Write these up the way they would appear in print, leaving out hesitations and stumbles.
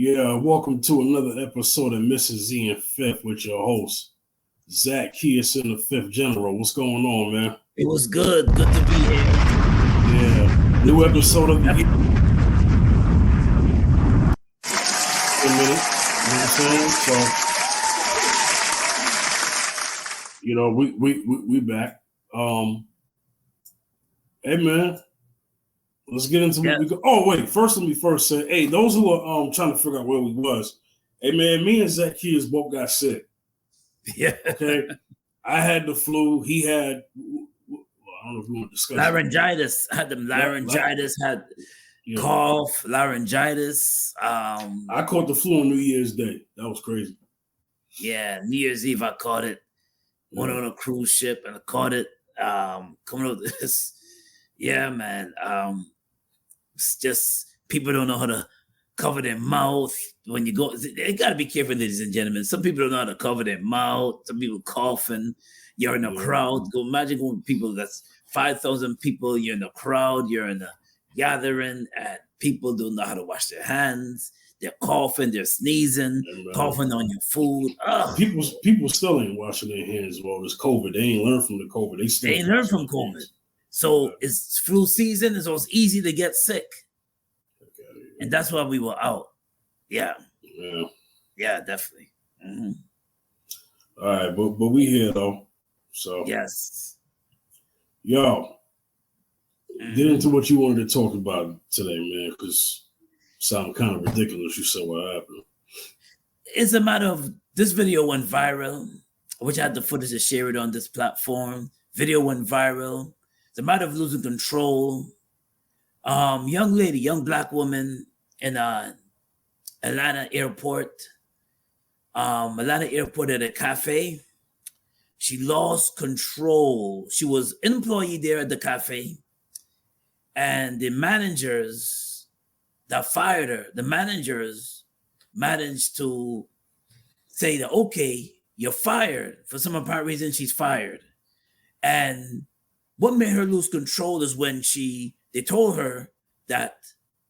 Yeah, welcome to another episode of Mrs. Z and Fifth with your host, Zach Kius in the Fifth General. What's going on, man? It was good. Good to be here. Yeah, new episode of the year. A minute, you know what I'm saying? So, we back. Hey, man. Let's get into what we go. Oh, wait. First, let me say, hey, those who are trying to figure out where we was, hey, man, me and Zach Kius both got sick. Yeah. Okay. I had the flu. He had, I don't know if we want to discuss laryngitis. Had them laryngitis, had cough, laryngitis. I caught the flu on New Year's Day. That was crazy. Yeah, New Year's Eve, I caught it. Went on a cruise ship and I caught it. Coming over this. Yeah, man. It's just people don't know how to cover their mouth when you go. They got to be careful, ladies and gentlemen. Some people don't know how to cover their mouth. Some people coughing. You're in a crowd. Go imagine going with people that's 5,000 people. You're in a crowd. You're in a gathering, and people don't know how to wash their hands. They're coughing. They're sneezing. Coughing on your food. People still ain't washing their hands while there's COVID. They ain't learned from the COVID. They ain't learned from COVID. Hands. So it's flu season, so it's easy to get sick. And that's why we were out. Yeah, definitely. Mm-hmm. All right, but we here though. So yes. Yo, get into what you wanted to talk about today, man, because it sounds kind of ridiculous. You said what happened. It's a matter of this video went viral, which I had the footage to share it on this platform. Video went viral. It's a matter of losing control. Young lady, young black woman in Atlanta airport. Atlanta airport at a cafe. She lost control. She was an employee there at the cafe. And the managers that fired her, the managers managed to say that, okay, you're fired. For some apparent reason, she's fired. And what made her lose control is when they told her that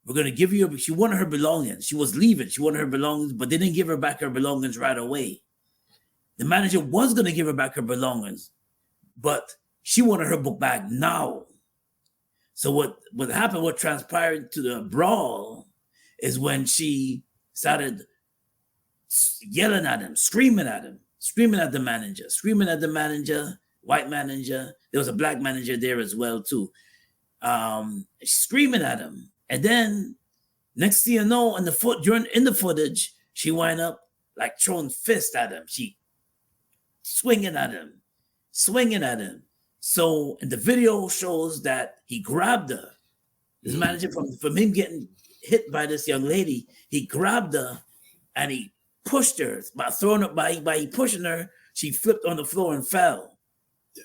we're going to give you, she wanted her belongings. She was leaving. She wanted her belongings, but they didn't give her back her belongings right away. The manager was going to give her back her belongings, but she wanted her book back now. So what happened, what transpired to the brawl is when she started yelling at him, screaming at the manager, white manager. There was a black manager there as well too. Screaming at him. And then next thing you know, in the footage, she wind up like throwing fists at him. She swinging at him. So and the video shows that he grabbed her. This manager from him getting hit by this young lady, he grabbed her and he pushed her. By pushing her, she flipped on the floor and fell.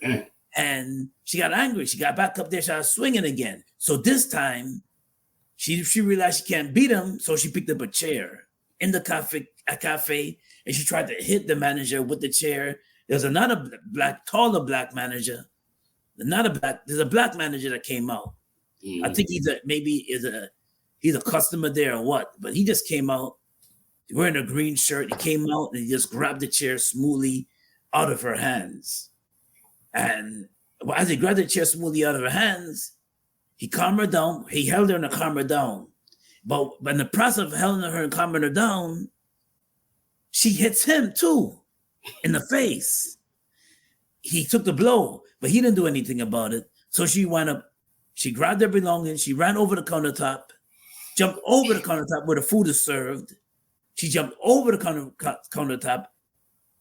Damn. And she got angry. She got back up there, started swinging again. So this time, she realized she can't beat him, so she picked up a chair in the cafe, and she tried to hit the manager with the chair. There's another taller black manager. There's a black manager that came out. Mm-hmm. I think he's a customer there or what, but he just came out wearing a green shirt. He came out and he just grabbed the chair smoothly out of her hands. And as he grabbed the chair smoothly out of her hands, he calmed her down. He held her and calmed her down. But in the process of holding her and calming her down, she hits him too in the face. He took the blow, but he didn't do anything about it. So she grabbed her belongings. She ran over the countertop, jumped over the countertop where the food is served. She jumped over the countertop.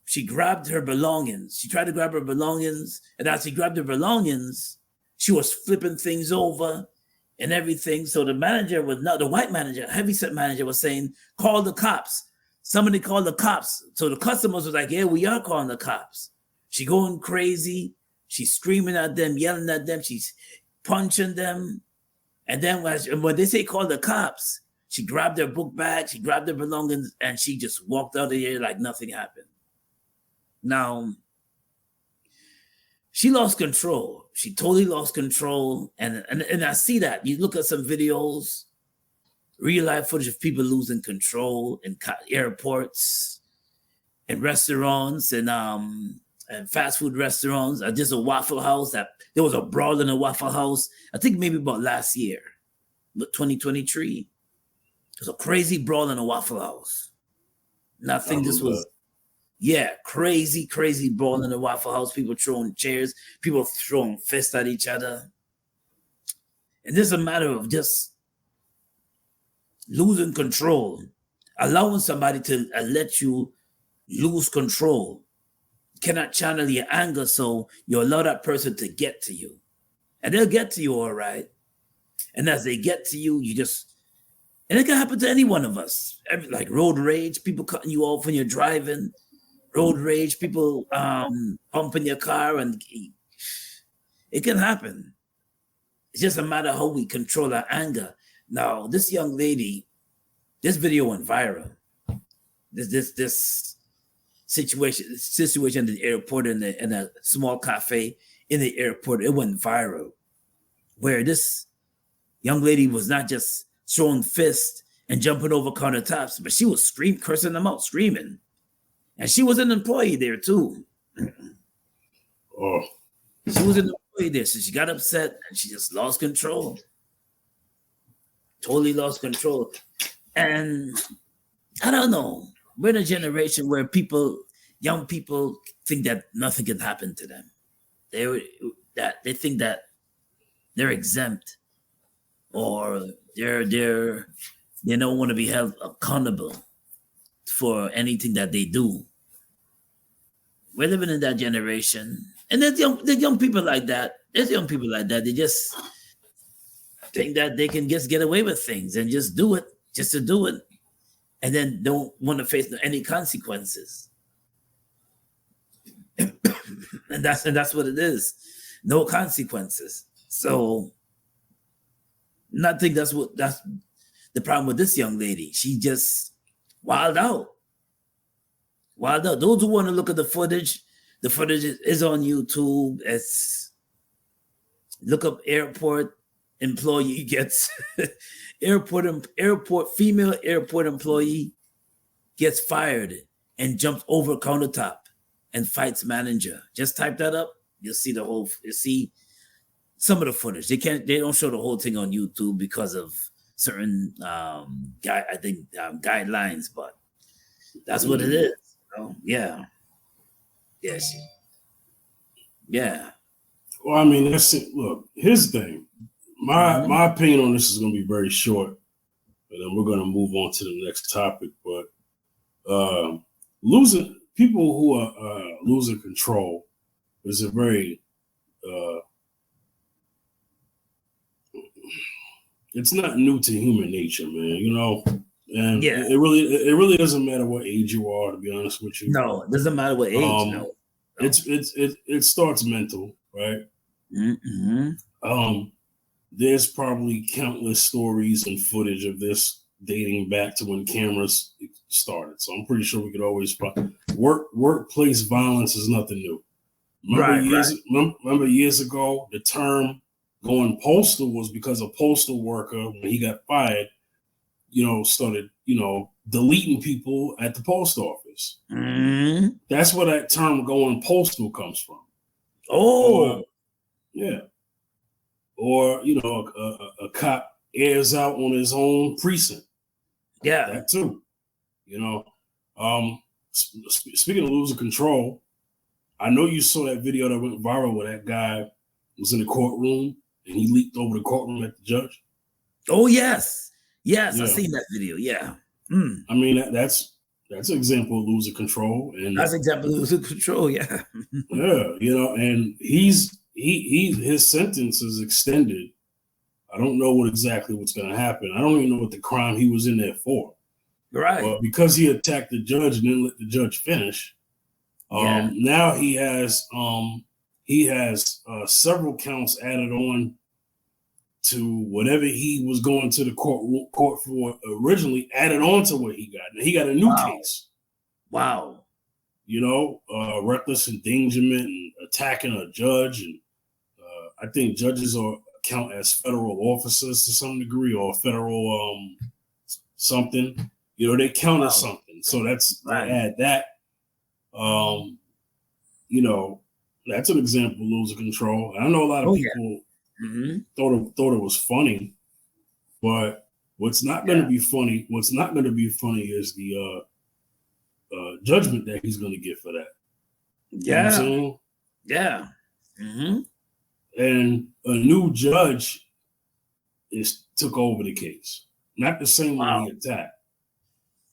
She grabbed her belongings. She tried to grab her belongings. And as she grabbed her belongings, she was flipping things over and everything. So the white manager, heavyset manager was saying, call the cops. Somebody called the cops. So the customers was like, yeah, we are calling the cops. She going crazy. She's screaming at them, yelling at them. She's punching them. And then when they say call the cops, she grabbed her book bag, she grabbed her belongings, and she just walked out of here like nothing happened. Now, she lost control. She totally lost control. And I see that. You look at some videos real life footage of people losing control in airports and restaurants and fast food restaurants. There's a Waffle House there was a brawl in a Waffle House. I think maybe about last year, 2023. There's a crazy brawl in a Waffle House. And I think this was, crazy brawl in a Waffle House. People throwing chairs, people throwing fists at each other. And this is a matter of just losing control, allowing somebody to let you lose control. You cannot channel your anger, so you allow that person to get to you. And they'll get to you all right. And as they get to you, and it can happen to any one of us. Like road rage, people cutting you off when you're driving. Road rage, people pumping your car, and it can happen. It's just a matter of how we control our anger. Now, this young lady, this video went viral. This situation in the airport, in a small cafe in the airport, it went viral. Where this young lady was not just throwing fists and jumping over countertops, but she was cursing them out, screaming. And she was an employee there too. Oh. She was an employee there, so she got upset and she just lost control. Totally lost control. And I don't know. We're in a generation where young people think that nothing can happen to them. They think that they're exempt, or they don't want to be held accountable for anything that they do. We're living in that generation. And there's young people like that. There's young people like that. They just think that they can just get away with things and just do it, just to do it, and then don't want to face any consequences. and that's what it is. No consequences. So I think that's the problem with this young lady. She just wild out. Those who want to look at the footage is on YouTube. Look up airport employee gets female airport employee gets fired and jumps over countertop and fights manager. Just type that up. You'll see some of the footage. They don't show the whole thing on YouTube because of certain guidelines, but that's what it is. Yeah. Well, I mean, that's it. Look, here's the thing. My opinion on this is going to be very short, and then we're going to move on to the next topic. But people who are losing control is a very it's not new to human nature, man. And it really doesn't matter what age you are, to be honest with you. No, it doesn't matter what age. No. It starts mental, right? Mm-hmm. There's probably countless stories and footage of this dating back to when cameras started. So I'm pretty sure we could always find workplace violence is nothing new. Remember years ago, the term going postal was because a postal worker, when he got fired, started, deleting people at the post office. Mm-hmm. That's where that term going postal comes from. Oh, yeah. Or, a cop airs out on his own precinct. Yeah. That too. Speaking of losing control, I know you saw that video that went viral where that guy was in the courtroom and he leaped over the courtroom at the judge. Oh, yes. Yes, I've seen that video. Yeah. I mean, that's an example of losing control. And that's an example of losing control, yeah. Yeah, and his sentence is extended. I don't know what's going to happen. I don't even know what the crime he was in there for. Right. But because he attacked the judge and didn't let the judge finish, now he has several counts added on to whatever he was going to the court for originally, added on to what he got. Now he got a new case. Wow. Reckless endangerment and attacking a judge. And I think judges count as federal officers to some degree, or federal something. You know, they counted something. So that's Right. they add that. You know, that's an example of losing control. I know a lot of people thought it was funny, but what's not going to be funny? What's not going to be funny is the judgment that he's going to get for that. You know what I'm saying? Yeah. Mm-hmm. And a new judge took over the case. Not the same one he attacked.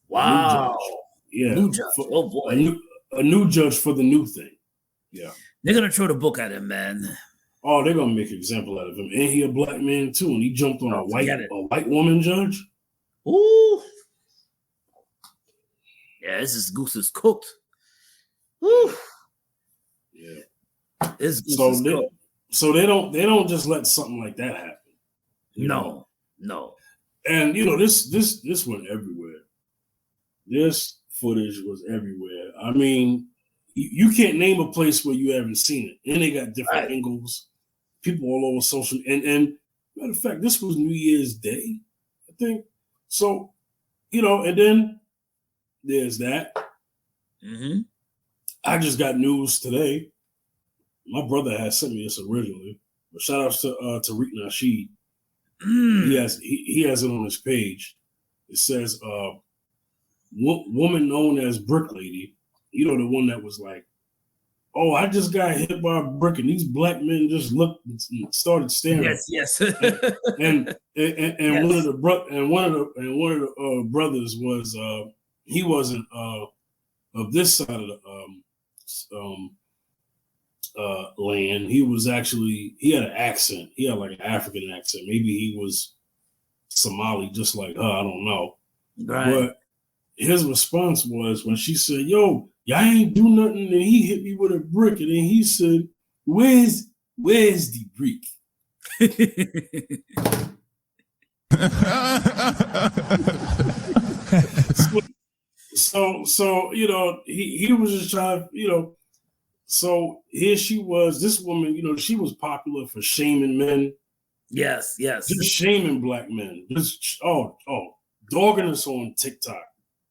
Wow. Yeah. New judge. Oh boy. A new judge for the new thing. Yeah. They're gonna throw the book at him, man. Oh, they're gonna make an example out of him. And he a black man too, and he jumped on a white woman judge. Ooh. Yeah, this goose is cooked. Woo. Yeah. So they don't just let something like that happen. No. And you know, this went everywhere. This footage was everywhere. I mean, you can't name a place where you haven't seen it. And they got different angles. People all over social. And matter of fact, this was New Year's Day, I think. So, you know, and then there's that. Mm-hmm. I just got news today. My brother had sent me this originally. But shout out to Tariq Nasheed. He has it on his page. It says, woman known as Brick Lady, you know, the one that was like, oh, I just got hit by a brick, and these black men just looked and started staring. Yes. and yes. one of the brothers was he wasn't of this side of the land. He was actually, he had an accent. He had like an African accent. Maybe he was Somali, just like her. I don't know. Right. But his response was when she said, yo, y'all ain't do nothing, and he hit me with a brick, and then he said, where's the brick? so you know, he was just trying, you know. So here she was, this woman, you know, she was popular for shaming men. Yes. Just shaming black men. Just dogging us on TikTok.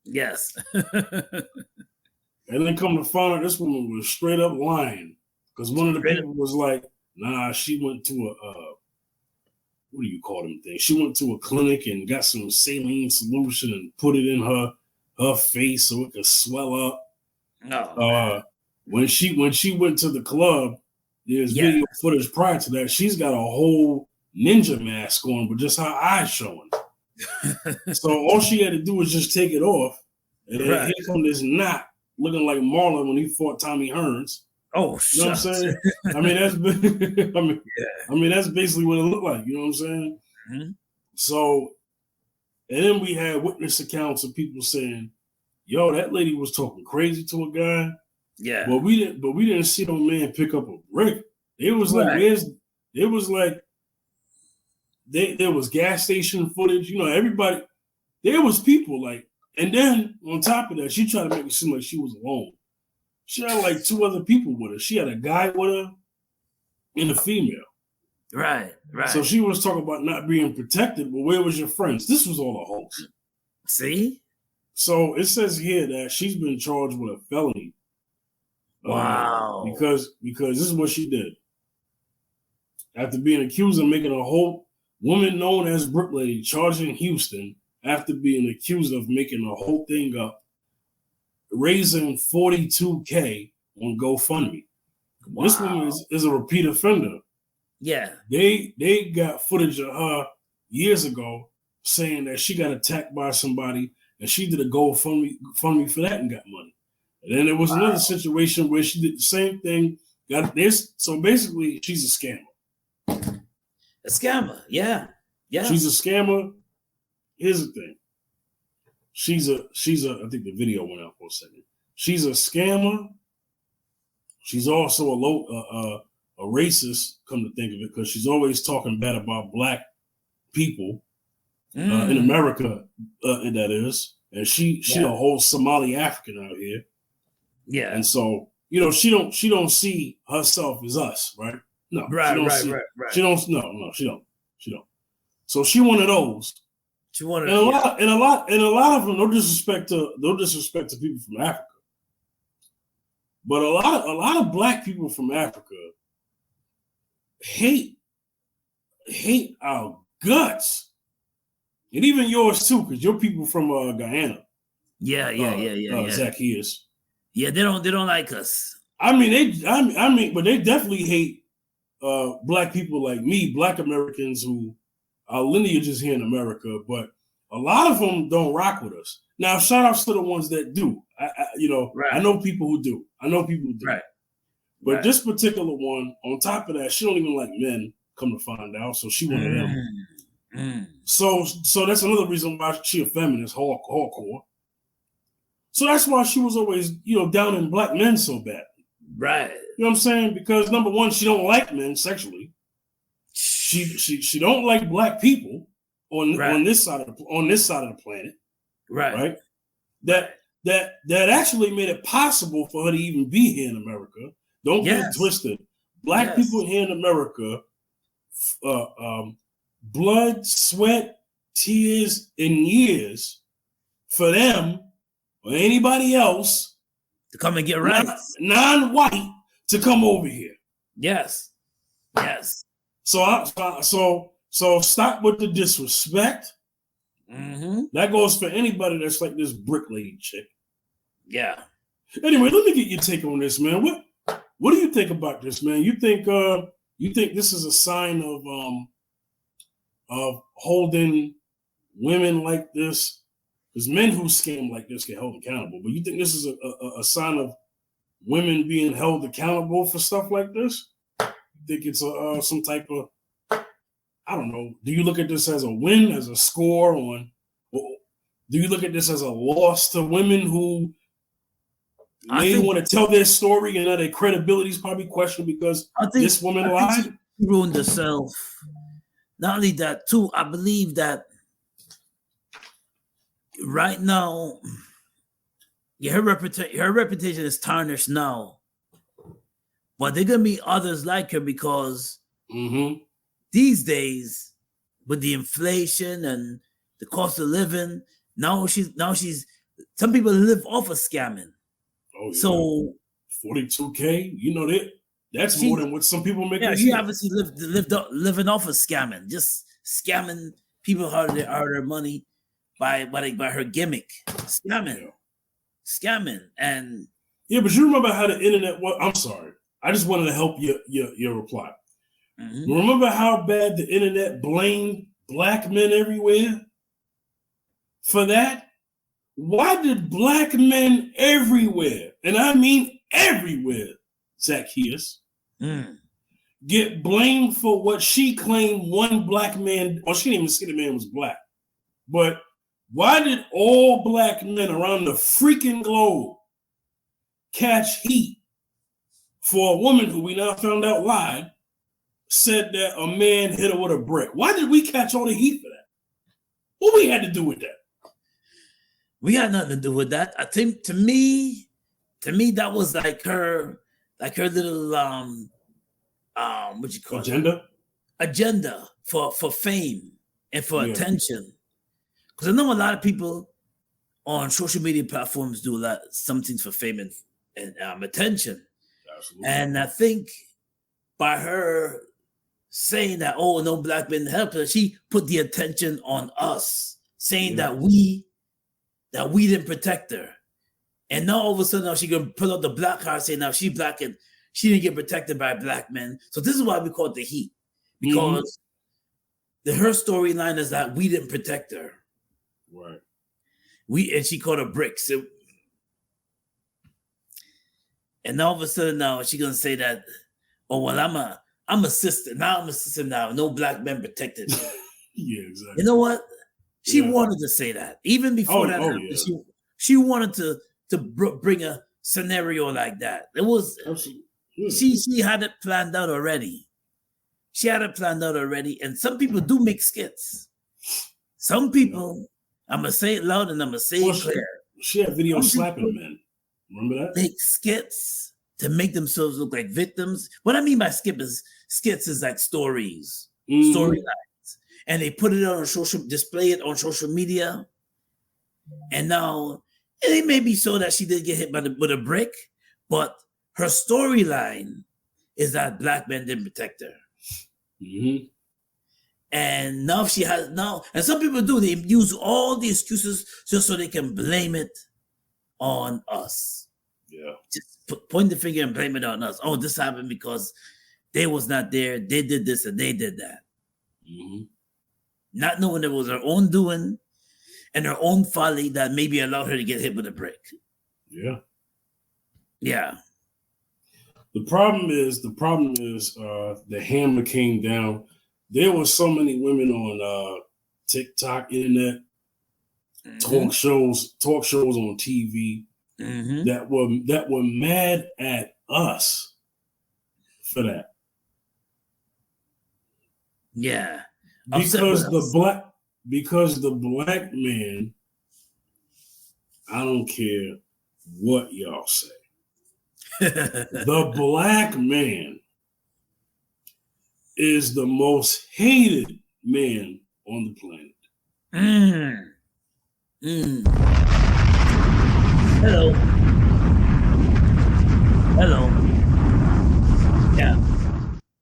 Yes. And then come to find out, this woman was straight up lying, because one of the people was like, nah, she went to a what do you call them things? She went to a clinic and got some saline solution and put it in her face so it could swell up. No. When she went to the club, there's video footage prior to that. She's got a whole ninja mask on, but just her eyes showing. So all she had to do was just take it off, and then here come this knot looking like Marlon when he fought Tommy Hearns. Oh, you know what I'm saying? I mean, that's basically what it looked like. You know what I'm saying? Mm-hmm. So, and then we had witness accounts of people saying, "Yo, that lady was talking crazy to a guy." Yeah, but we didn't see no man pick up a brick. It was like there was gas station footage. You know, everybody. There was people like, and then on top of that, she tried to make it seem like she was alone. She had like two other people with her. She had a guy with her and a female. Right. So she was talking about not being protected, but where was your friends? This was all a hoax. See? So it says here that she's been charged with a felony. Wow. Because this is what she did. After being accused of making a whole woman known as Brick Lady charged in Houston after being accused of making the whole thing up, raising $42K on GoFundMe. Wow. This woman is a repeat offender. Yeah. They got footage of her years ago saying that she got attacked by somebody and she did a GoFundMe for that and got money. And then there was another situation where she did the same thing, got this. So basically, she's a scammer. A scammer, yeah. She's a scammer. Here's the thing. She's a. I think the video went out for a second. She's a scammer. She's also a racist. Come to think of it, because she's always talking bad about black people in America. That is, and she a whole Somali African out here. Yeah, and so you know she don't see herself as us, right? No, right. She don't. No, she don't. So she one of those. She wanted, and a lot of them. No disrespect to people from Africa, but a lot of black people from Africa hate our guts, and even yours too, because you're people from Guyana. Yeah. Zacchaeus. Yeah, they don't like us. I mean, but they definitely hate black people like me, black Americans who our lineage is here in America, but a lot of them don't rock with us. Now, shout outs to the ones that do. Right. I know people who do. Right. But this particular one, on top of that, she don't even like men, come to find out. So she one of them. So that's another reason why she a feminist, hardcore. So that's why she was always, down in black men so bad. Right. You know what I'm saying? Because number one, she don't like men sexually. She don't like black people on this side of the planet. Right. That actually made it possible for her to even be here in America. Don't get it twisted. Black people here in America, blood, sweat, tears, and years for them or anybody else to come and get rights, non-white, to come over here. Yes. So stop with the disrespect. Mm-hmm. That goes for anybody that's like this brick lady chick. Yeah. Anyway, let me get your take on this, man. What do you think about this, man? You think this is a sign of holding women like this? Because men who scam like this get held accountable. But you think this is a sign of women being held accountable for stuff like this? You think it's some type of, I don't know. Do you look at this as a win, as a score on? Or do you look at this as a loss to women who may want to tell their story and their credibility is probably questioned because this woman lied? She ruined herself. Not only that, too, I believe that right now, her reputation is tarnished now. But there are going to be others like her because these days, with the inflation and the cost of living, now she's some people live off of scamming. Oh, yeah. So $42K, that's more than what some people make. Yeah, she obviously living off of scamming, just scamming people out of their money by her gimmick, scamming, and but you remember how the internet was? I'm sorry, I just wanted to help your reply. Mm-hmm. Remember how bad the internet blamed black men everywhere for that? Why did black men everywhere, and I mean everywhere, Zacchaeus, get blamed for what she claimed one black man, or she didn't even say the man was black, but why did all black men around the freaking globe catch heat for a woman who we now found out lied, said that a man hit her with a brick? Why did we catch all the heat for that? What we had to do with that? We had nothing to do with that. I think to me, that was like her little what you call agenda for fame and for attention. Because I know a lot of people on social media platforms do some things for fame and attention. Absolutely. And I think by her saying that, no black men help her, she put the attention on us, saying that we didn't protect her. And now all of a sudden now she gonna pull out the black card saying now she's black and she didn't get protected by black men. So this is why we call it the heat. Because her storyline is that we didn't protect her. Right. And she called her bricks. And all of a sudden now she's gonna say that, I'm a sister. Now I'm a sister now. No black men protected me. Yeah, exactly. You know what? She wanted to say that. Even before that happened, she wanted to bring a scenario like that. It was she had it planned out already. And some people do make skits. Some people, I'm gonna say it loud and I'm gonna say it clear. She had videos slapping men. Remember that? Make skits to make themselves look like victims. What I mean by skits is like stories, storylines. and they put it on display it on social media. And now it may be so that she did get hit with a brick, but her storyline is that black men didn't protect her. Mm-hmm. And now she has and some people do, they use all the excuses just so they can blame it on us. Yeah. Just point the finger and blame it on us. Oh, this happened because they was not there. They did this and they did that. Mm-hmm. Not knowing it was her own doing and her own folly that maybe allowed her to get hit with a brick. Yeah. Yeah. The problem is the hammer came down. There were so many women on TikTok, internet, talk shows on TV that were mad at us for that. Yeah. Because the black man, I don't care what y'all say. The black man is the most hated man on the planet. Hello.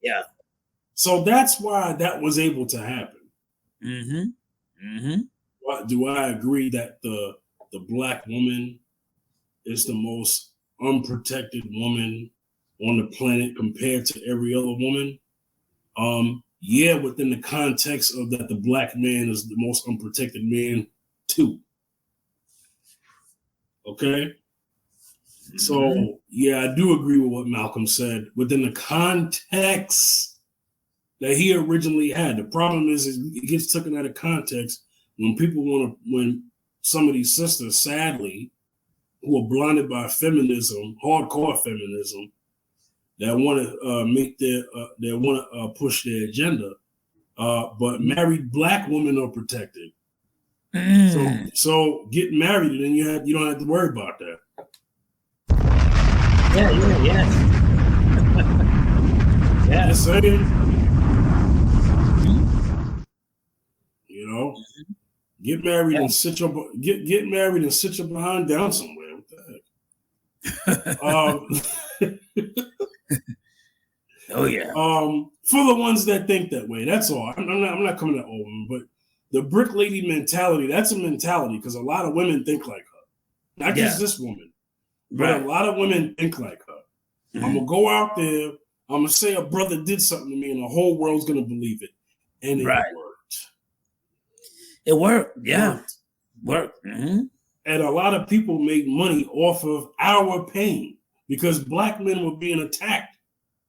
Yeah. So that's why that was able to happen. Do I agree that the black woman is the most unprotected woman on the planet compared to every other woman? Yeah, within the context of that, the black man is the most unprotected man too. Okay? So, yeah, I do agree with what Malcolm said within the context that he originally had. The problem is it gets taken out of context when some of these sisters, sadly, who are blinded by feminism, hardcore feminism, that want to push their agenda, but married black women are protected. So get married, and then you don't have to worry about that. Yeah. Yeah. Just saying. You know, get married and sit your behind down somewhere. What the heck? Oh yeah. For the ones that think that way, that's all. I'm not coming to all women, but the brick lady mentality, that's a mentality because a lot of women think like her. Not just this woman, but a lot of women think like her. I'm going to go out there, I'm going to say a brother did something to me and the whole world's going to believe it. And it worked. It worked. Yeah. Worked. And a lot of people made money off of our pain because black men were being attacked.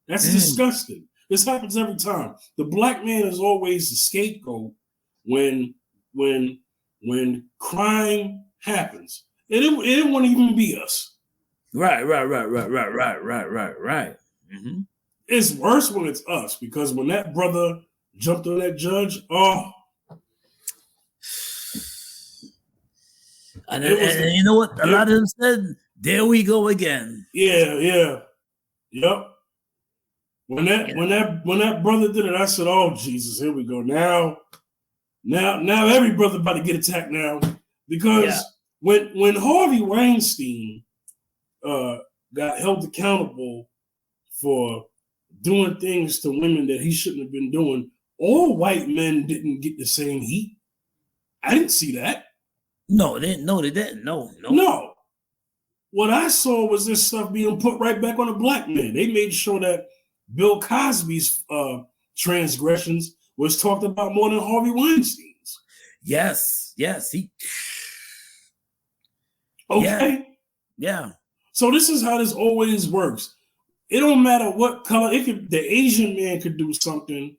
That's disgusting. This happens every time. The black man is always the scapegoat when crime happens. It won't even be us. Right. It's worse when it's us because when that brother jumped on that judge, and you know what? A lot of them said, "There we go again." Yeah. Yep. When that brother did it, I said, "Oh Jesus, here we go." Now every brother about to get attacked now because when Harvey Weinstein got held accountable for doing things to women that he shouldn't have been doing, all white men didn't get the same heat. I didn't see that. No, they didn't. No. What I saw was this stuff being put right back on the black men. They made sure that Bill Cosby's transgressions was talked about more than Harvey Weinstein's. Yes. Okay. Yeah. So this is how this always works. It don't matter what color. The Asian man could do something.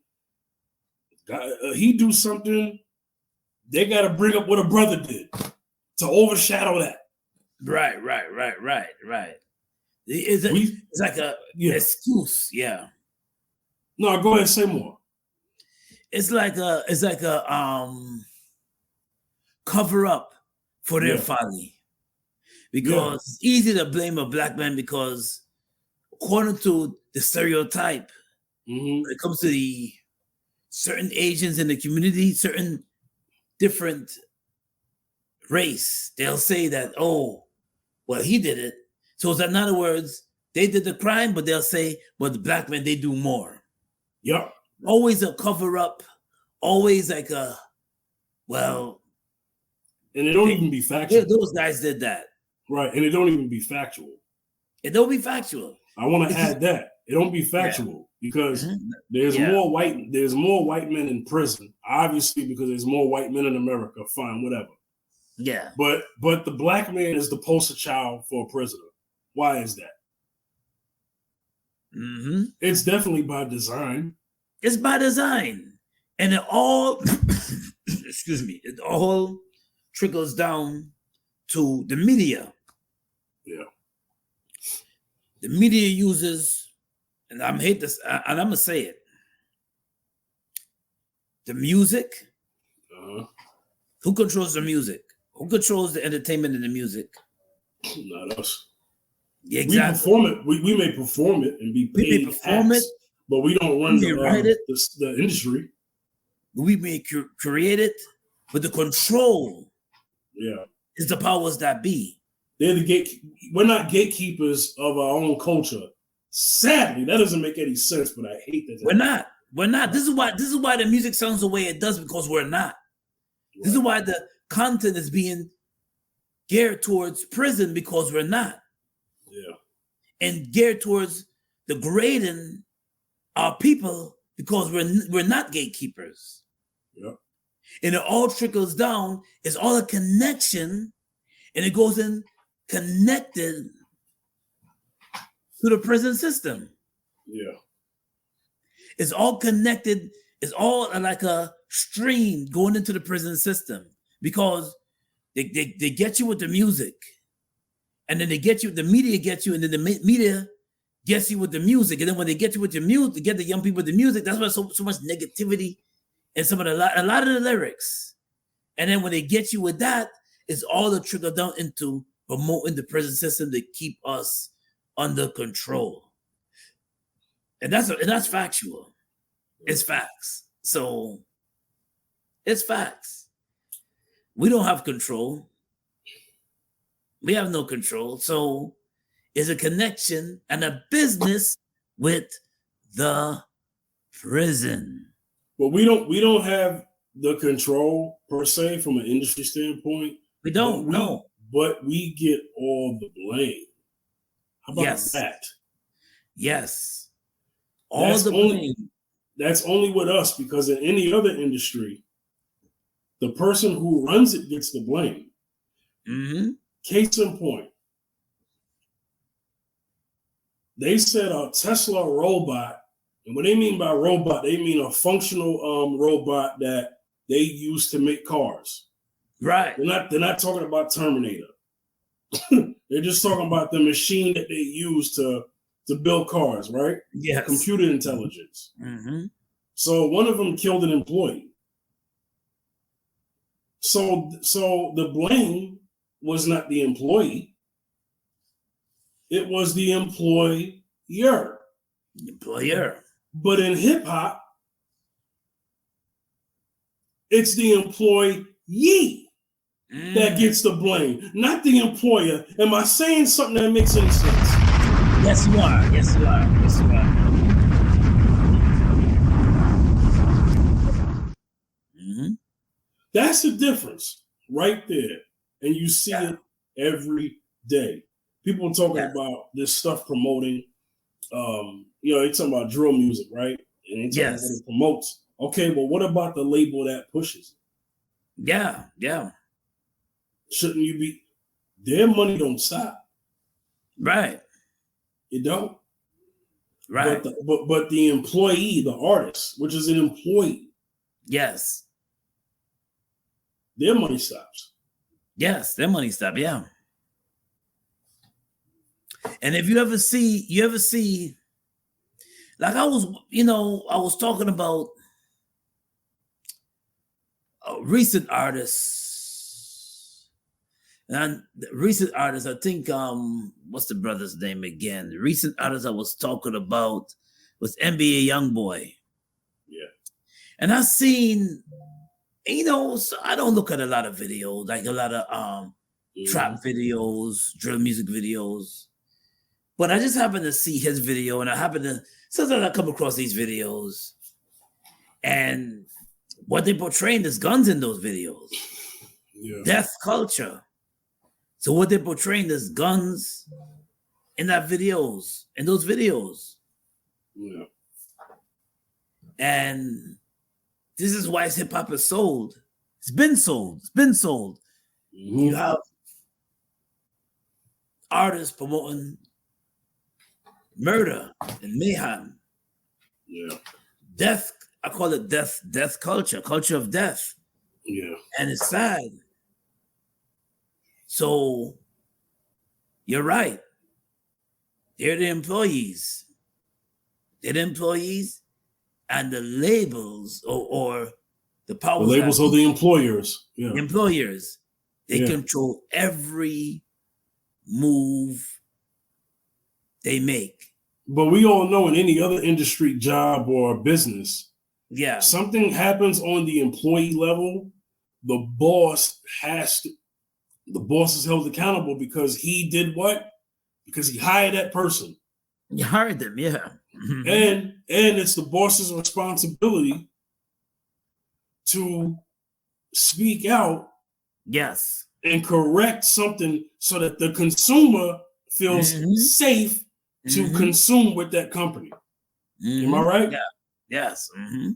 He do something. They got to bring up what a brother did to overshadow that. Right. It's like a excuse. Yeah. No, go ahead. Say more. It's like a cover up for their folly. Because it's easy to blame a black man because according to the stereotype, when it comes to the certain Asians in the community, certain different race, they'll say that, oh, well, he did it. So in other words, they did the crime, but they'll say, well, the black men, they do more. Yep. Always a cover up, always like a, well. And it don't even be factual. Those guys did that. Right. And it don't even be factual. It don't be factual. I want to add that. It don't be factual because there's more white men in prison, obviously, because there's more white men in America. Fine, whatever. Yeah. But the black man is the poster child for a prisoner. Why is that? Mm-hmm. It's definitely by design. It's by design. And it all, excuse me, it all trickles down to the media. Yeah. The media uses, and I'm hate this, and I'm gonna say it. The music. Who controls the music? Who controls the entertainment and the music? Not us. Yeah, exactly. We perform it. We may perform it and be paid. We may perform it, but we don't run the industry. We may create it, but the control, is the powers that be. They're the we're not gatekeepers of our own culture. Sadly, that doesn't make any sense, but I hate that. We're not. This is why the music sounds the way it does, because we're not. Right. This is why the content is being geared towards prison, because we're not. Yeah. And geared towards degrading our people, because we're not gatekeepers. Yeah. And it all trickles down. It's all a connection, and it goes in connected to the prison system. Yeah. It's all connected. It's all like a stream going into the prison system, because they get you with the music, and then they get you, the media gets you, and then the media gets you with the music. And then when they get you with your music, they get the young people with the music. That's why so much negativity in a lot of the lyrics. And then when they get you with that, it's all the trickle down into promoting the prison system to keep us under control. And that's factual. It's facts. So it's facts. We don't have control. We have no control. So it's a connection and a business with the prison. But we don't have the control per se from an industry standpoint. We don't know. But we get all the blame. How about that? Yes. All the blame. That's only with us, because in any other industry, the person who runs it gets the blame. Mm-hmm. Case in point, they said a Tesla robot, and what they mean by robot, they mean a functional robot that they use to make cars. Right. They're not talking about Terminator. They're just talking about the machine that they use to build cars, right? Yes. Computer intelligence. Mm-hmm. So one of them killed an employee. So the blame was not the employee. It was the employer. But in hip hop, it's the employee that gets the blame, not the employer. Am I saying something that makes any sense? Yes, you are. Yes, you are. Yes, you are. Mm-hmm. That's the difference right there. And you see it every day. People are talking about this stuff promoting, they're talking about drill music, right? And they talking about what it promotes. Okay, well, what about the label that pushes it? Yeah. Shouldn't you be? Their money don't stop. Right. It don't. Right. But the employee, the artist, which is an employee. Yes. Their money stops. Yes, their money stops. Yeah. And if you ever see, like I was talking about recent artists, and recent artists, I think, what's the brother's name again? The recent artist I was talking about was NBA Youngboy. Yeah. And I've seen, so I don't look at a lot of videos, like a lot of trap videos, drill music videos. But I just happen to see his video, and sometimes I come across these videos, and what they portraying is guns in those videos. Yeah. Death culture. So what they're portraying is guns in those videos. Yeah. And this is why hip hop is sold. It's been sold. Mm-hmm. You have artists promoting murder and mayhem. Yeah. Death, I call it death culture of death. Yeah. And it's sad. So you're right. They're the employees. And the labels or the powers. The labels are the employers. Yeah. Employers. They control every move they make. But we all know in any other industry, job, or business, something happens on the employee level, the boss is held accountable because he did what? Because he hired that person. You hired them, yeah. Mm-hmm. And it's the boss's responsibility to speak out, yes, and correct something so that the consumer feels safe to consume with that company. Am I right? Yeah. Yes. Mm-hmm.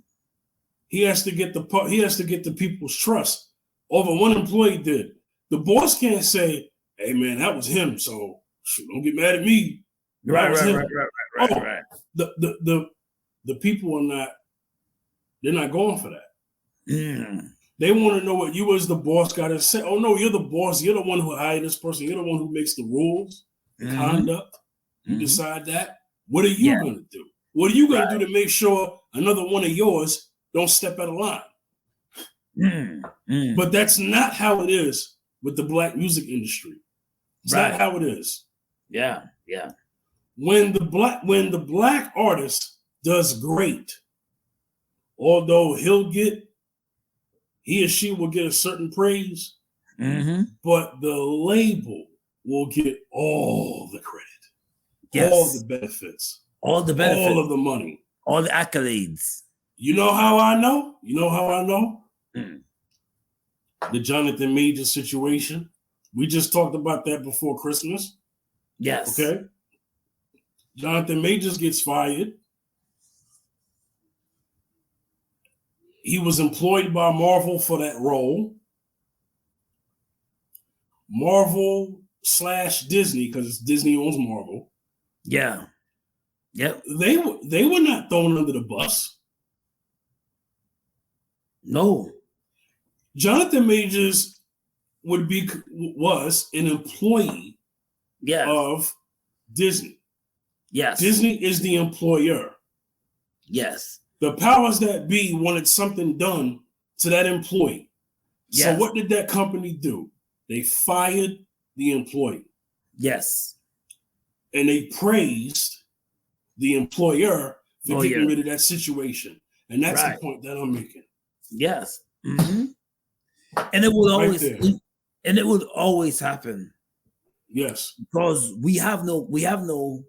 He has to get the people's trust. Over one employee did. The boss can't say, "Hey man, that was him, so don't get mad at me." Right. The people are not. They're not going for that. They want to know what you as the boss got to say. Oh no, you're the boss. You're the one who hired this person. You're the one who makes the rules, the conduct. You decide that. What are you going to do? What are you going to do to make sure another one of yours don't step out of line? But that's not how it is with the black music industry. It's not how it is. Yeah. When the black artist does great, although he or she will get a certain praise, but the label will get all the credit, all the benefits, all of the money, all the accolades. You know how I know? The Jonathan Majors situation. We just talked about that before Christmas. Yes. Okay. Jonathan Majors gets fired. He was employed by Marvel for that role. Marvel / Disney, because Disney owns Marvel. Yeah. Yep. They were not thrown under the bus. No. Jonathan Majors was an employee of Disney. Yes. Disney is the employer. Yes. The powers that be wanted something done to that employee. Yes. So what did that company do? They fired the employee. Yes. And they praised the employer for getting rid of that situation. And that's the point that I'm making. Yes. Mm-hmm. And it would always happen. Yes. Because we have no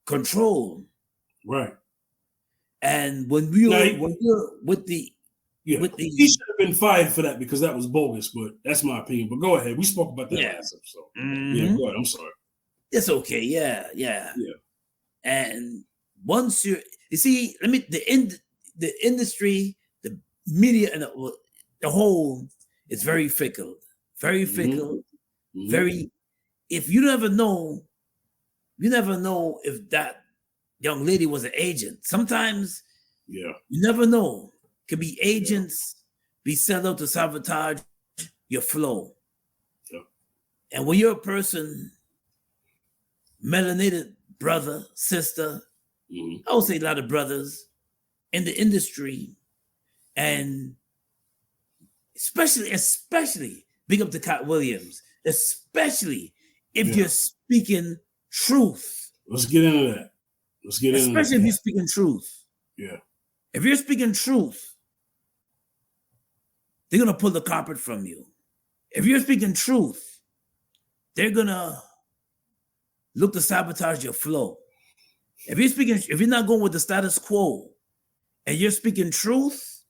control. Right. And when we're with the he should have been fired for that because that was bogus, but that's my opinion. But go ahead. We spoke about that last episode. Yeah, go ahead. I'm sorry. It's okay. Yeah. And once you see, the industry, the media, and the whole is very fickle. Very fickle. Very. If you never know if that young lady was an agent. Sometimes, you never know. Could be agents be set up to sabotage your flow. Yeah. And when you're a person, melanated brother, sister, I would say a lot of brothers in the industry, and especially big up to Katt Williams, especially if you're speaking truth. Let's get into that. Especially if you're speaking truth. Yeah. If you're speaking truth, they're going to pull the carpet from you. If you're speaking truth, they're going to look to sabotage your flow. If you're not going with the status quo and you're speaking truth,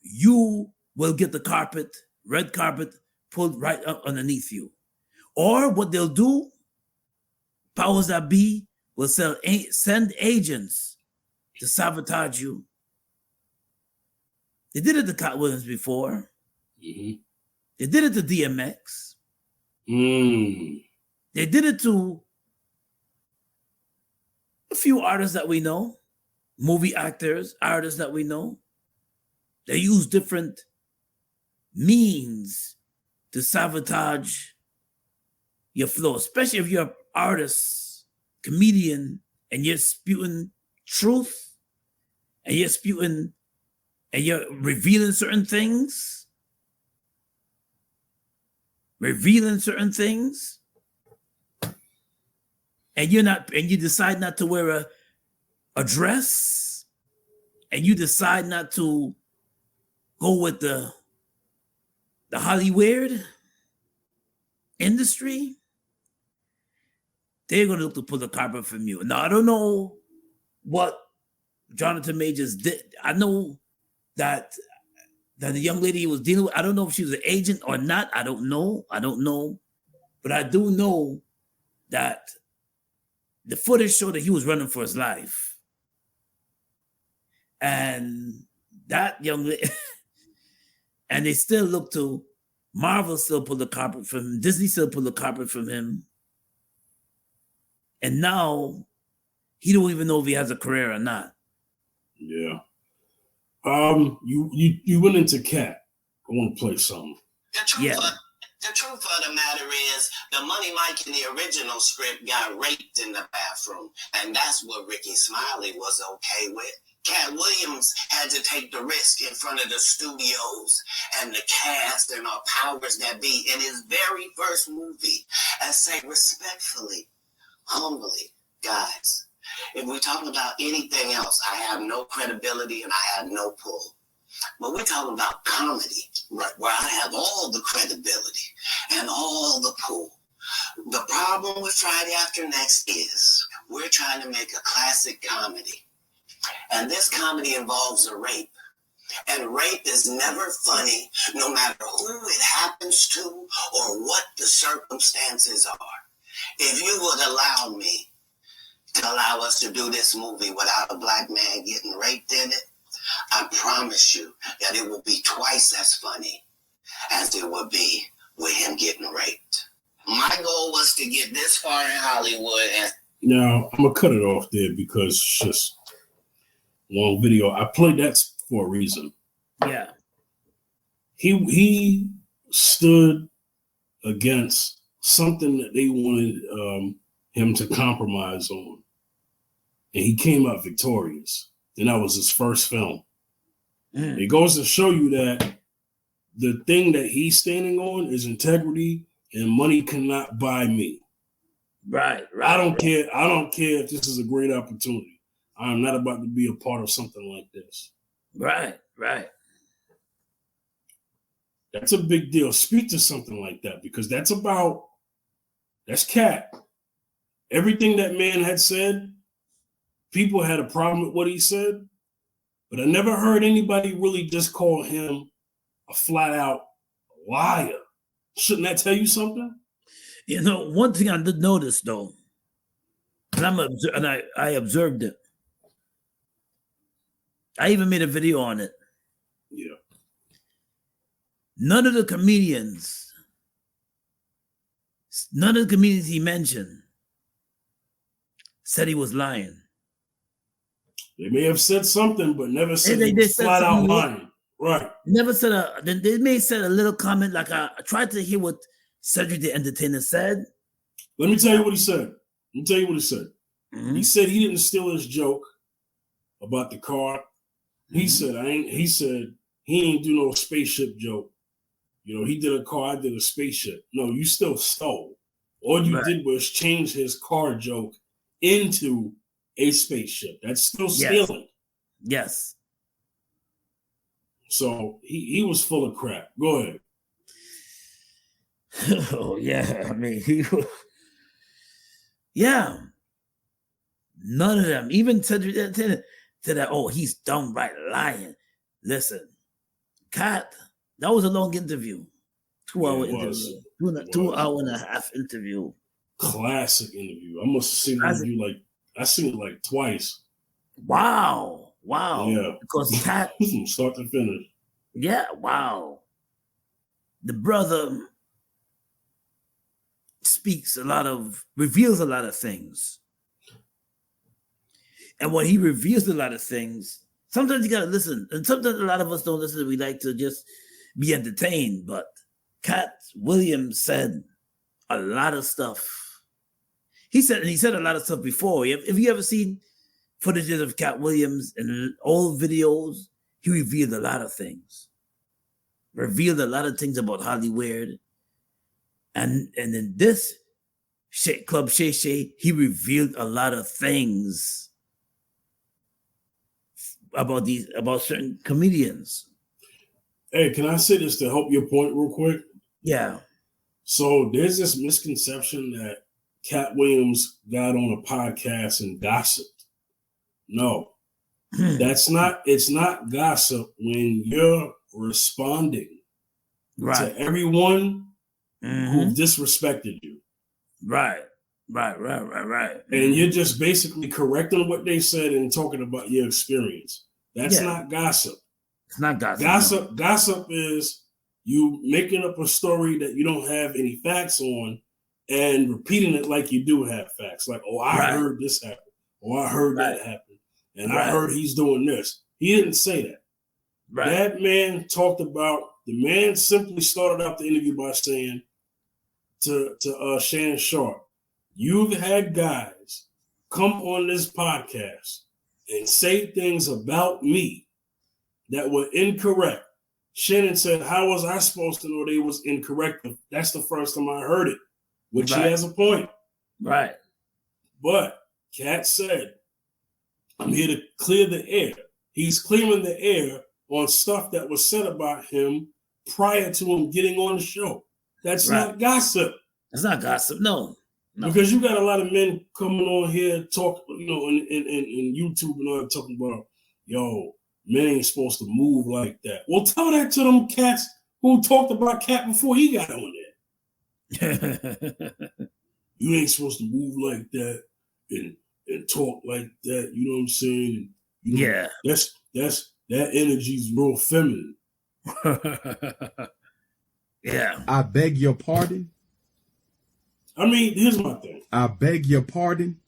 you will get the red carpet pulled right up underneath you. Or what they'll do, powers that be will send agents to sabotage you. They did it to Katt Williams before. Mm-hmm. They did it to DMX. They did it to a few artists that we know, movie actors, artists that we know. They use different means to sabotage your flow, especially if you're an artist, comedian, and you're spewing truth, and you're revealing certain things, and you decide not to wear a dress, and you decide not to go with the Hollywood industry, they're going to look to pull the carpet from you. Now, I don't know what Jonathan Majors did. I know that the young lady he was dealing with, I don't know if she was an agent or not. I don't know. But I do know that the footage showed that he was running for his life. And that young lady, and they still look to, Marvel still pulled the carpet from him. Disney still pulled the carpet from him. And now he don't even know if he has a career or not. Yeah. You went into Katt. I want to play something. The truth of the matter is, the Money Mike in the original script got raped in the bathroom, and that's what Ricky Smiley was okay with. Katt Williams had to take the risk in front of the studios and the cast and our powers that be in his very first movie and say respectfully, humbly, guys, if we're talking about anything else, I have no credibility and I have no pull. But we're talking about comedy, right, where I have all the credibility and all the pull. The problem with Friday After Next is we're trying to make a classic comedy. And this comedy involves a rape. And rape is never funny, no matter who it happens to or what the circumstances are. If you would allow me to allow us to do this movie without a black man getting raped in it, I promise you that it will be twice as funny as it would be with him getting raped. My goal was to get this far in Hollywood. Now, I'm going to cut it off there because it's just a long video. I played that for a reason. Yeah. He stood against something that they wanted him to compromise on. And he came out victorious. And that was his first film. It goes to show you that the thing that he's standing on is integrity, and money cannot buy me. Right. I don't care if this is a great opportunity. I'm not about to be a part of something like this. Right. That's a big deal. Speak to something like that, because that's Katt. Everything that man had said, people had a problem with what he said, but I never heard anybody really just call him a flat out liar. Shouldn't that tell you something? You know, one thing I did notice though, and I observed it. I even made a video on it. Yeah. None of the comedians he mentioned said he was lying. They may have said something, but never said they he was flat out lying. Right. Never said they may have said a little comment, like I tried to hear what Cedric the Entertainer said. Let me tell you what he said. Mm-hmm. He said he didn't steal his joke about the car. Mm-hmm. He said he ain't do no spaceship joke. You know, he did a car, I did a spaceship. No, you still stole. All you did was change his car joke into a spaceship. That's still stealing. Yes. So he was full of crap. Go ahead. Oh yeah, I mean yeah. None of them even to that. Oh, he's downright lying. Listen, Katt, that was a long interview, 2-hour interview, 2 hour and a half interview. Classic interview. I must have seen the interview I seen it like twice. Wow. Yeah, because Katt from start to finish. Yeah, wow. The brother reveals a lot of things. And when he reveals a lot of things, sometimes you gotta listen. And sometimes a lot of us don't listen. We like to just be entertained. But Katt Williams said a lot of stuff. He said a lot of stuff before. If you ever seen footages of Katt Williams in old videos, he revealed a lot of things. Revealed a lot of things about Hollywood. And in this Club Shay Shay, he revealed a lot of things about certain comedians. Hey, can I say this to help your point real quick? Yeah. So there's this misconception that Katt Williams got on a podcast and gossiped. No, it's not gossip when you're responding to everyone who disrespected you. Right. And you're just basically correcting what they said and talking about your experience. That's not gossip. It's not gossip. Gossip is you making up a story that you don't have any facts on and repeating it like you do have facts. Like, oh, I heard this happen. Oh, I heard that happen. And I heard he's doing this. He didn't say that. Right. That man talked about, the man simply started out the interview by saying to Shannon Sharpe, you've had guys come on this podcast and say things about me that were incorrect. Shannon said, how was I supposed to know they was incorrect? That's the first time I heard it, which he has a point. Right. But Katt said, I'm here to clear the air. He's clearing the air on stuff that was said about him prior to him getting on the show. That's not gossip. That's not gossip, no. Because you got a lot of men coming on here talk, in YouTube and all, talking about, yo, men ain't supposed to move like that. Well, tell that to them cats who talked about Katt before he got on there. You ain't supposed to move like that and talk like that. You know what I'm saying? That energy's real feminine. Yeah. I beg your pardon. I mean, here's my thing. I beg your pardon.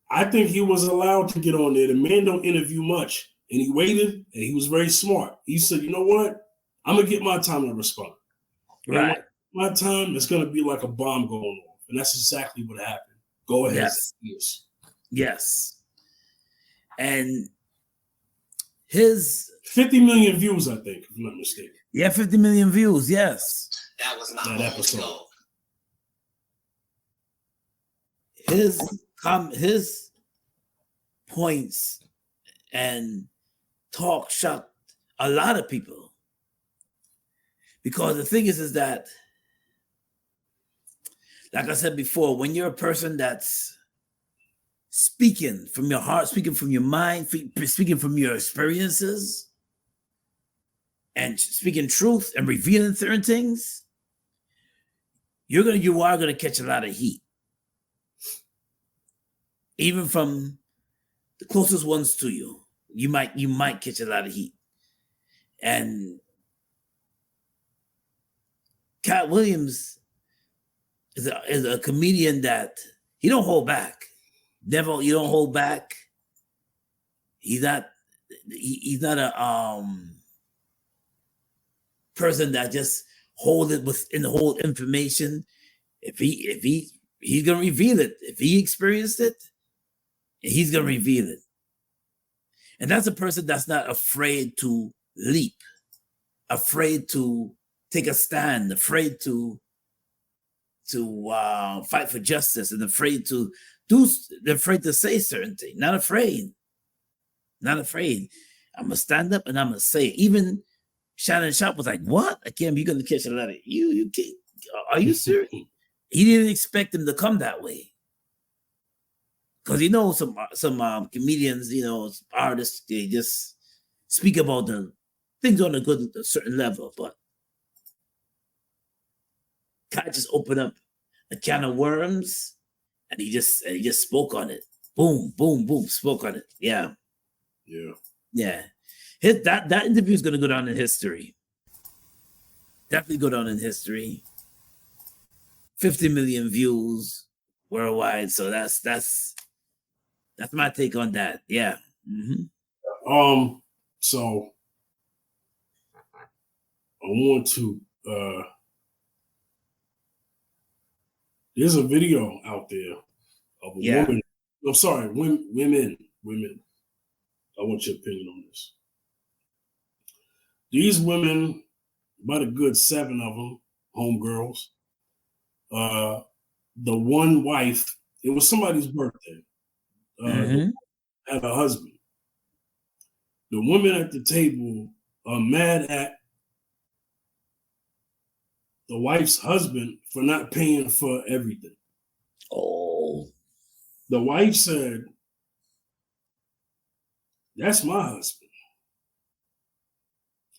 I think he was allowed to get on there. The man don't interview much. And he waited, and he was very smart. He said, you know what? I'm going to get my time to respond. Right. And my time is going to be like a bomb going off. And that's exactly what happened. Go ahead. Yes. And his 50 million views, I think, if I'm not mistaken. Yeah, 50 million views, yes. That was not that episode. His points and talk shocked a lot of people. Because the thing is that, like I said before, when you're a person that's speaking from your heart, speaking from your mind, speaking from your experiences, and speaking truth and revealing certain things, you are gonna catch a lot of heat. Even from the closest ones to you. You might catch a lot of heat. And Katt Williams is a comedian that he don't hold back. Never, you don't hold back. He's not a person that just hold it within the whole information. If he's gonna reveal it. If he experienced it, he's gonna reveal it. And that's a person that's not afraid to leap, afraid to take a stand, afraid to fight for justice, and afraid to say certain things. Not afraid. Not afraid. I'm gonna stand up and I'm gonna say it. Even Shannon Sharpe was like, "What? I can't be gonna catch a lot of you. You can't. Are you serious?" He didn't expect him to come that way, because some comedians, artists, they just speak about the things on a certain level, but Katt just opened up a can of worms, and he just spoke on it. Boom, boom, boom, spoke on it. Yeah. That interview is gonna go down in history. Definitely go down in history. 50 million views worldwide. So that's my take on that. Yeah. Mm-hmm. So I want to there's a video out there of a woman. I'm sorry, women. I want your opinion on this. These women, about a good 7 of them, homegirls. The one wife, it was somebody's birthday. Had a husband. The women at the table are mad at the wife's husband for not paying for everything. Oh. The wife said, "That's my husband.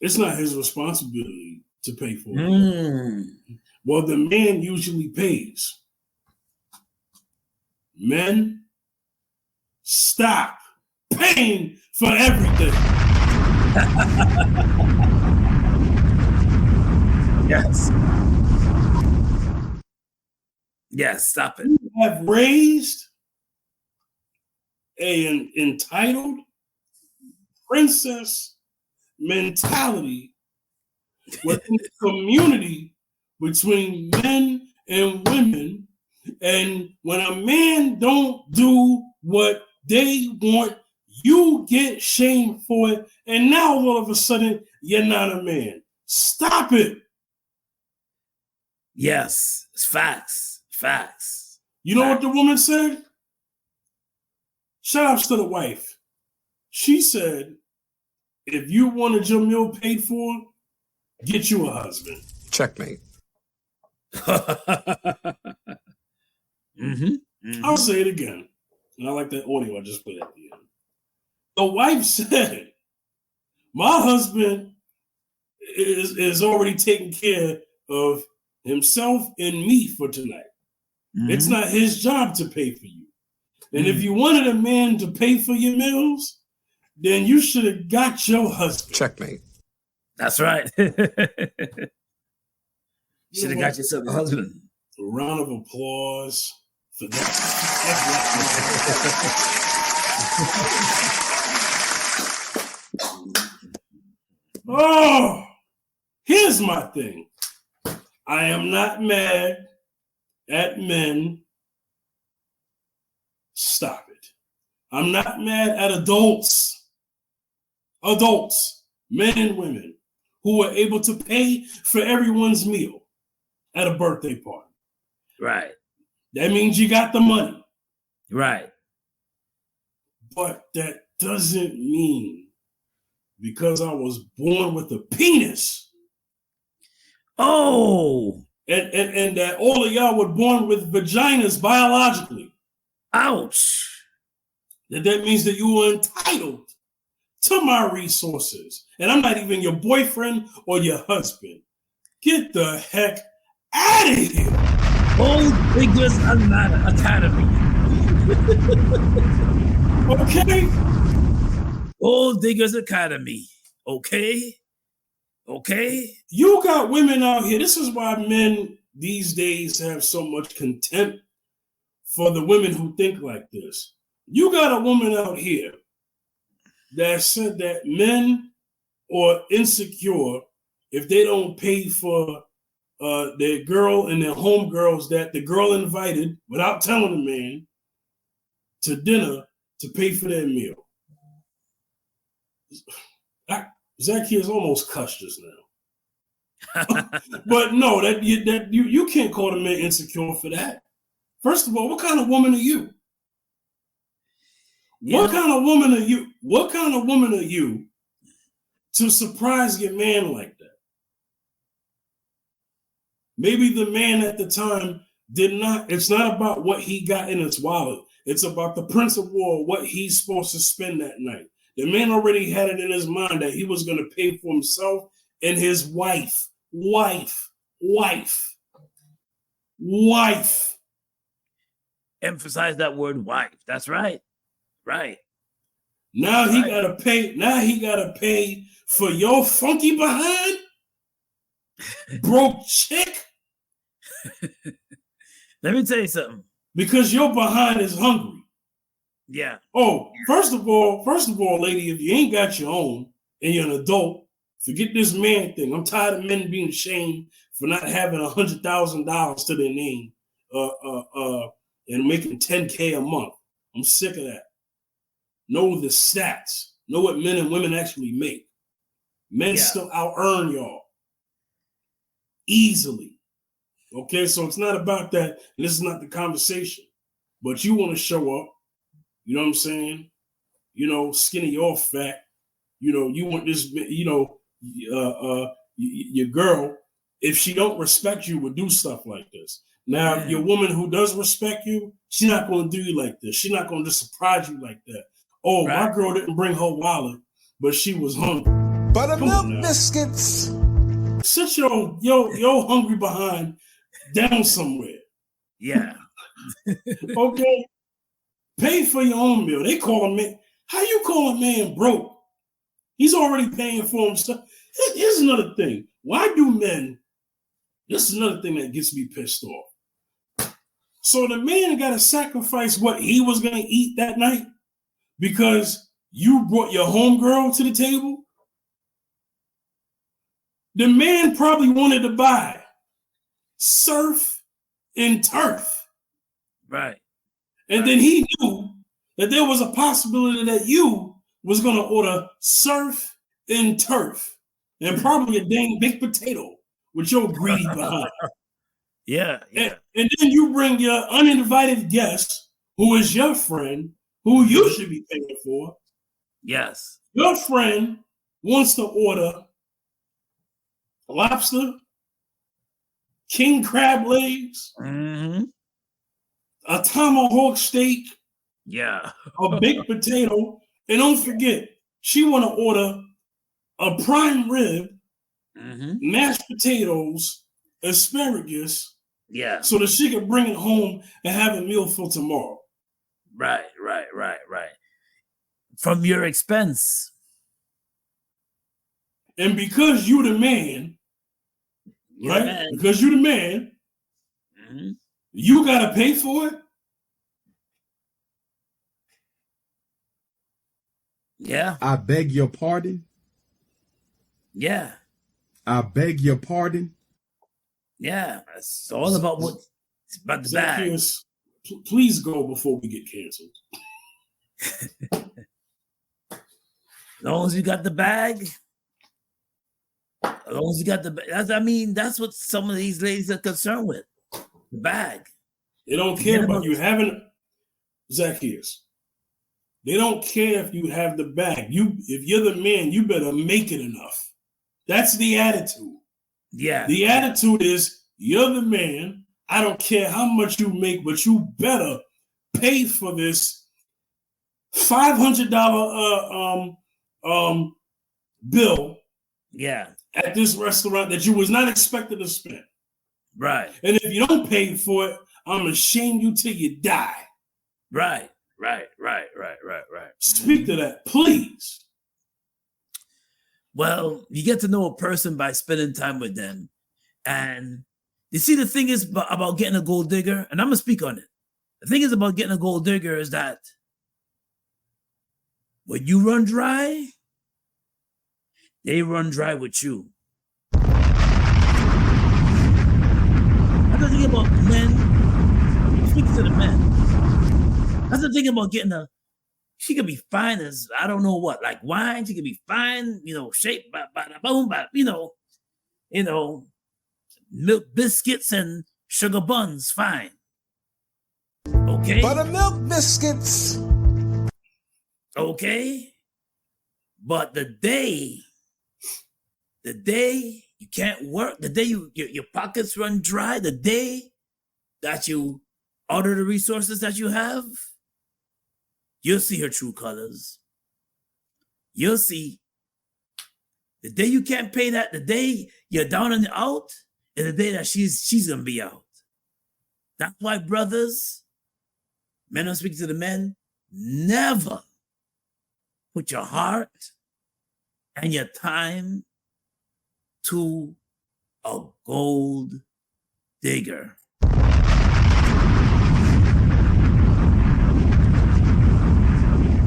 It's not his responsibility to pay for it." Well, the man usually pays. Men, stop paying for everything. Yes, stop it. You have raised an entitled princess mentality within the community between men and women, and when a man don't do what they want, you get shamed for it, and now all of a sudden you're not a man. Stop it. Yes, it's facts. You know what the woman said? Shout outs to the wife. She said, "If you wanted your meal paid for, get you a husband." Checkmate. I'll say it again. And I like that audio I just played at the end. The wife said, "My husband is already taking care of himself and me for tonight. It's not his job to pay for you. And if you wanted a man to pay for your meals, then you should have got your husband." Checkmate. That's right. Should have got yourself a husband. A round of applause for that. Oh, here's my thing. I am not mad at men. Stop it. I'm not mad at adults, men and women, who are able to pay for everyone's meal at a birthday party. Right. That means you got the money. Right. But that doesn't mean because I was born with a penis. Oh. And that all of y'all were born with vaginas biologically. Ouch. That means that you were entitled to my resources. And I'm not even your boyfriend or your husband. Get the heck out of here. Gold Diggers Academy. Okay? Gold Diggers Academy. Okay? You got women out here. This is why men these days have so much contempt for the women who think like this. You got a woman out here that said that men are insecure if they don't pay for their girl and their homegirls that the girl invited without telling the man to dinner to pay for their meal. Zacchaeus almost cussed just now. But no, that you can't call the man insecure for that. First of all, what kind of woman are you? What kind of woman are you? What kind of woman are you to surprise your man like that? Maybe the man at the time did not. It's not about what he got in his wallet. It's about the principle of what he's supposed to spend that night. The man already had it in his mind that he was going to pay for himself and his wife. Emphasize that word wife. That's right. Right. Now he gotta pay. Now he gotta pay for your funky behind, broke chick. Let me tell you something. Because your behind is hungry. Yeah. Oh, first of all, lady, if you ain't got your own and you're an adult, forget this man thing. I'm tired of men being shamed for not having $100,000 to their name, and making $10K a month. I'm sick of that. Know the stats. Know what men and women actually make. Men still out earn y'all easily. Okay, so it's not about that. This is not the conversation. But you want to show up. You know what I'm saying? You know, skinny or fat. You know, you want this. You know, your girl, if she don't respect you, would do stuff like this. Now, your woman who does respect you, she's not going to do you like this. She's not going to just surprise you like that. Oh, my girl didn't bring her wallet, but she was hungry. Buttermilk biscuits. Sit your hungry behind down somewhere. Yeah. Okay. Pay for your own meal. They call a man. How you call a man broke? He's already paying for himself. Here's another thing. Why do men? This is another thing that gets me pissed off. So the man got to sacrifice what he was going to eat that night because you brought your homegirl to the table. The man probably wanted to buy surf and turf. Right. And then he knew that there was a possibility that you was going to order surf and turf and probably a dang baked potato with your greedy behind. Yeah. And then you bring your uninvited guest, who is your friend, who you should be paying for. Yes. Your friend wants to order lobster, king crab legs, a tomahawk steak, a baked potato, and don't forget, she want to order a prime rib, mashed potatoes, asparagus, so that she can bring it home and have a meal for tomorrow. Right. From your expense. And because you the man, because you the man, you got to pay for it? Yeah. I beg your pardon? Yeah. I beg your pardon? Yeah. It's all about it's about the Zacchaeus, please go before we get canceled. As long as you got the bag. As long as you got the bag. That's what some of these ladies are concerned with. The bag. They don't care about you having Zacchaeus. They don't care if you have the bag. If you're the man, you better make it enough. That's the attitude. Yeah. The attitude is you're the man. I don't care how much you make, but you better pay for this $500 bill. Yeah. At this restaurant that you was not expected to spend. Right. And if you don't pay for it, I'm gonna shame you till you die. Right. Speak to that, please. Well, you get to know a person by spending time with them. And you see, the thing is about getting a gold digger, and I'm going to speak on it. The thing is about getting a gold digger is that when you run dry, they run dry with you. That's the thing about men. I'm speaking to the men. That's the thing about getting she could be fine as I don't know what, like wine. She could be fine, shaped by boom, by milk biscuits and sugar buns, fine. Okay. Buttermilk biscuits. Okay? But the day you can't work, the day your pockets run dry, the day that you order the resources that you have, you'll see her true colors. You'll see the day you can't pay that, the day you're down and out, is the day that she's gonna be out. That's why, brothers, men, I'm speaking to the men, never put your heart and your time to a gold digger.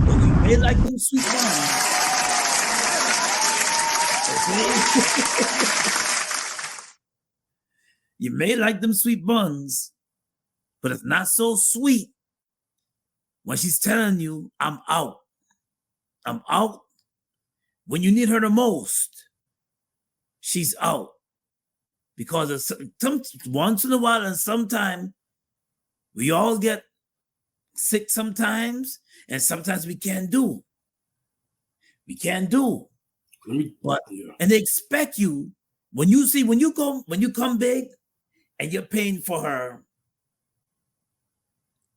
Well, you may like them sweet buns. Okay? You may like them sweet buns, but it's not so sweet when she's telling you, I'm out. I'm out. When you need her the most, she's out. Because once in a while and sometime, we all get sick sometimes, and sometimes we can't do. We can't do. And they expect you, when you come big and you're paying for her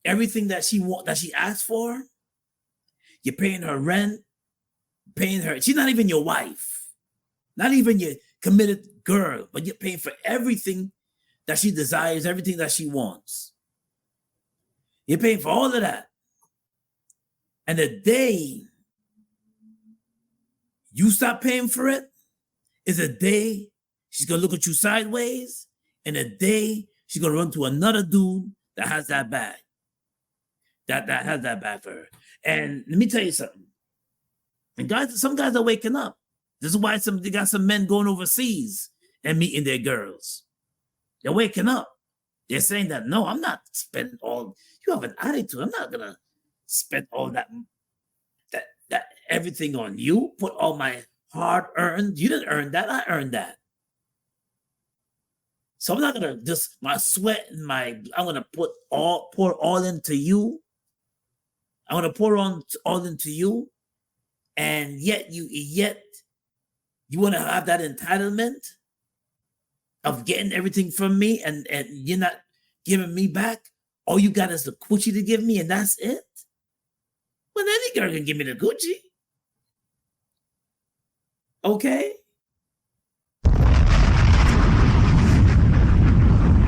everything that she asked for, you're paying her rent, paying her, she's not even your wife, not even your committed girl, but you're paying for everything that she desires, everything that she wants. You're paying for all of that. And the day you stop paying for it is a day she's gonna look at you sideways, and a day she's gonna run to another dude that has that bag. That has that bag for her. And let me tell you something. And some guys are waking up. This is why they got some men going overseas and meeting their girls. They're waking up. They're saying that, no, I'm not spending all, you have an attitude. I'm not gonna spend all that everything on you, put all my hard earned, you didn't earn that, I earned that. So I'm not gonna just my sweat and I'm gonna pour all into you. I'm gonna pour all into you, and yet you want to have that entitlement of getting everything from me, and you're not giving me back. All you got is the Gucci to give me, and that's it. Well, any girl can give me the Gucci. Okay?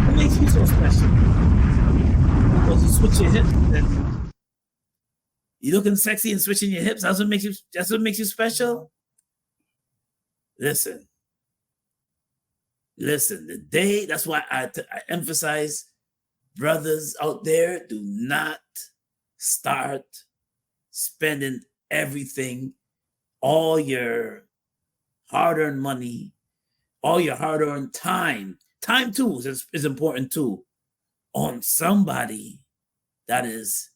What makes you so special? Because you switch your hips and you looking sexy and switching your hips. That's what makes you special. Listen, the day, that's why I emphasize, brothers out there, do not start spending everything, all your hard-earned money, all your hard-earned time too is important too, on somebody that is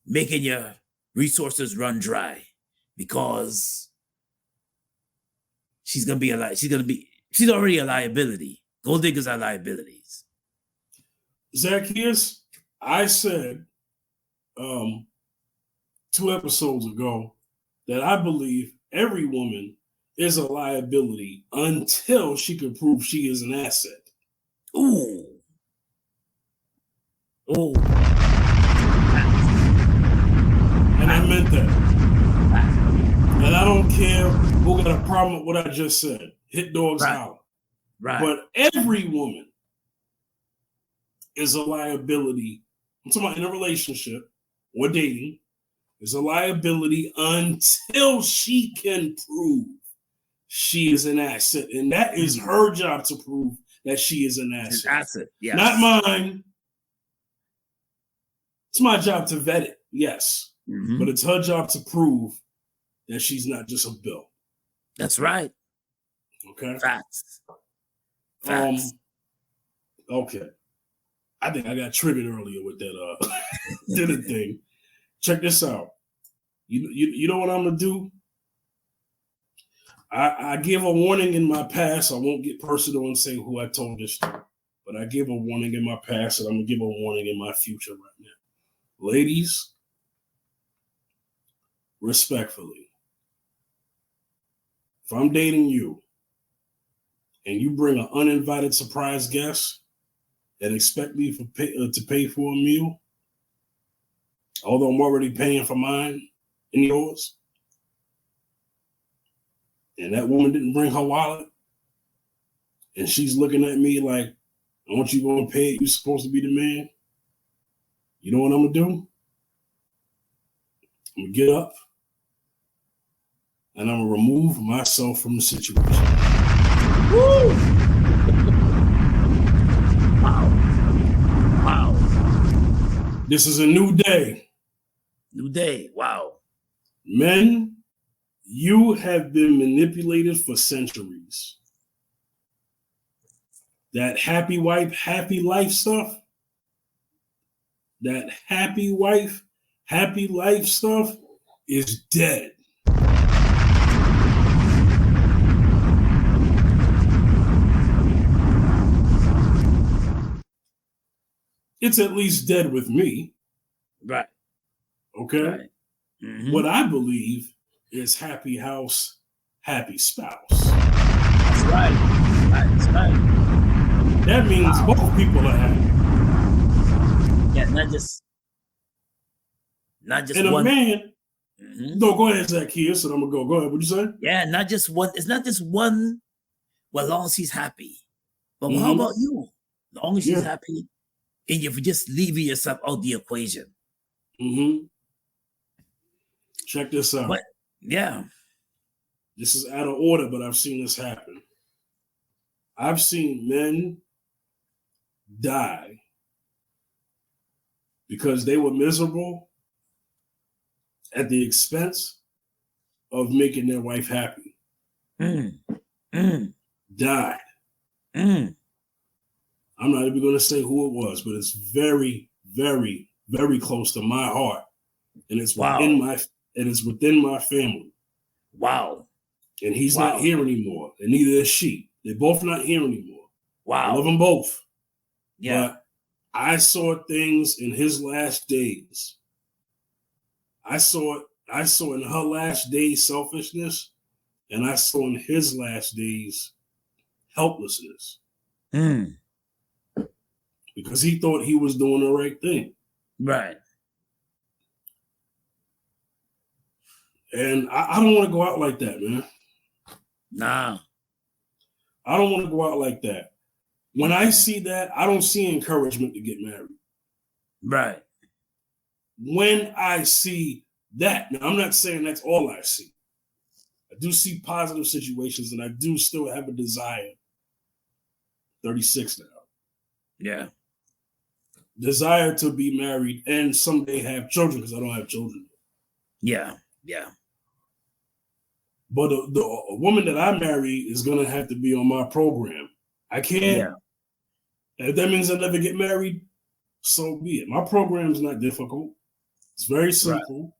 making your resources run dry, because she's already a liability. Gold diggers are liabilities. Zacchaeus, I said 2 episodes ago that I believe every woman is a liability until she can prove she is an asset. Ooh. And I meant that. And I don't care who got a problem with what I just said. Hit dogs out. Right. But every woman is a liability. I'm talking about in a relationship or dating, is a liability until she can prove she is an asset. And that is her job to prove that she is an asset. An asset, yes. Not mine. It's my job to vet it, yes. Mm-hmm. But it's her job to prove that she's not just a bill. That's right. Okay. Facts. Okay. I think I got triggered earlier with that dinner thing. Check this out. You know what I'm gonna do? I gave a warning in my past. I won't get personal and say who I told this to, but I gave a warning in my past, and I'm gonna give a warning in my future right now. Ladies, respectfully, if I'm dating you and you bring an uninvited surprise guest and expect me to pay for a meal, although I'm already paying for mine and yours, and that woman didn't bring her wallet, and she's looking at me like, I want you going to pay it, you're supposed to be the man. You know what I'm going to do? I'm going to get up and I'm going to remove myself from the situation. Woo! Wow. Wow. This is a new day. New day. Wow. Men, you have been manipulated for centuries. That happy wife, happy life stuff, that happy wife, happy life stuff is dead. It's at least dead with me. Right. Okay? Right. Mm-hmm. What I believe is happy house, happy spouse. That's right. That's right. That means both people are happy. Yeah, not just and one. A man. Mm-hmm. No, go ahead, Zacchaeus, and I'm gonna go. Go ahead. What'd you say? Yeah, not just one. It's not just one. Well, as long as he's happy. But how about you? As long as she's happy, and you're just leaving yourself out the equation. Mm-hmm. Check this out. But yeah, this is out of order, but I've seen this happen. I've seen men die because they were miserable at the expense of making their wife happy. Died. I'm not even going to say who it was, but it's very, very, very close to my heart, and it's within my family. Wow. And he's not here anymore, and neither is she. They're both not here anymore. Wow. I love them both. Yeah. But I saw things in his last days. I saw in her last days selfishness, and I saw in his last days helplessness. Because he thought he was doing the right thing. Right. And I don't want to go out like that, man. Nah. I don't want to go out like that. When I see that, I don't see encouragement to get married. Right. When I see that, now I'm not saying that's all I see. I do see positive situations, and I do still have a desire. 36 now. Yeah. Desire to be married and someday have children, because I don't have children. Yeah. Yeah. But the woman that I marry is going to have to be on my program. I can't. Yeah. If that means I never get married, so be it. My program is not difficult. It's very simple.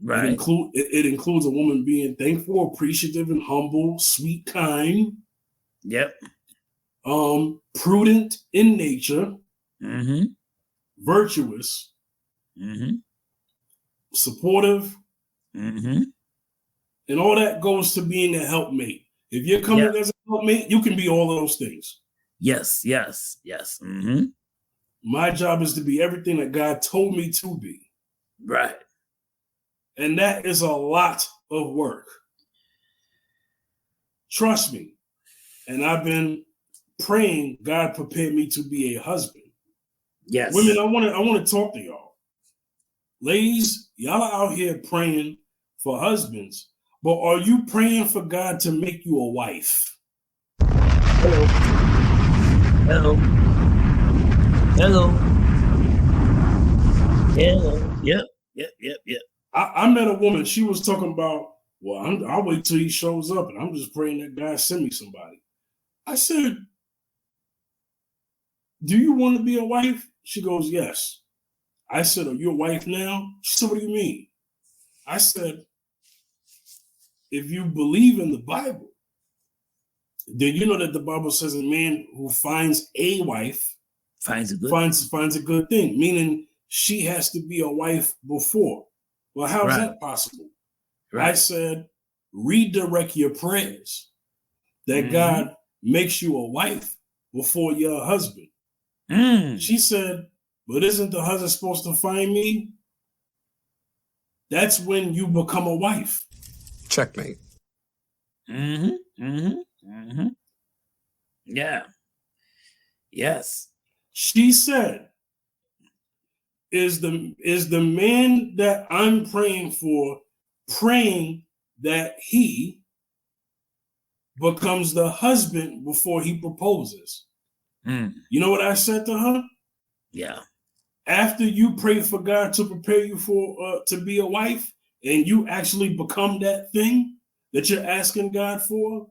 Right. It includes a woman being thankful, appreciative, and humble, sweet, kind. Yep. Prudent in nature. Mm-hmm. Virtuous. Mm-hmm. Supportive. Mm-hmm. And all that goes to being a helpmate. If you're coming as a helpmate, you can be all of those things. Yes, yes, yes. Mm-hmm. My job is to be everything that God told me to be. Right. And that is a lot of work. Trust me. And I've been praying God prepare me to be a husband. Yes. Women, I want to talk to y'all. Ladies, y'all are out here praying for husbands, but are you praying for God to make you a wife? Hello. Hello. Hello. Hello. Yep. I met a woman. She was talking about, well, I'll wait till he shows up, and I'm just praying that God send me somebody. I said, do you want to be a wife? She goes, yes. I said, are you a wife now? She said, what do you mean? I said, if you believe in the Bible, then you know that the Bible says a man who finds a wife finds a good thing, meaning she has to be a wife before. Well, how is that possible? I said, redirect your prayers that God makes you a wife before you're a husband. She said, but isn't the husband supposed to find me? That's when you become a wife. Checkmate. Yeah. Yes. She said, is the man that I'm praying for praying that he becomes the husband before he proposes? You know what I said to her? Yeah. After you pray for God to prepare you for to be a wife, and you actually become that thing that you're asking God for,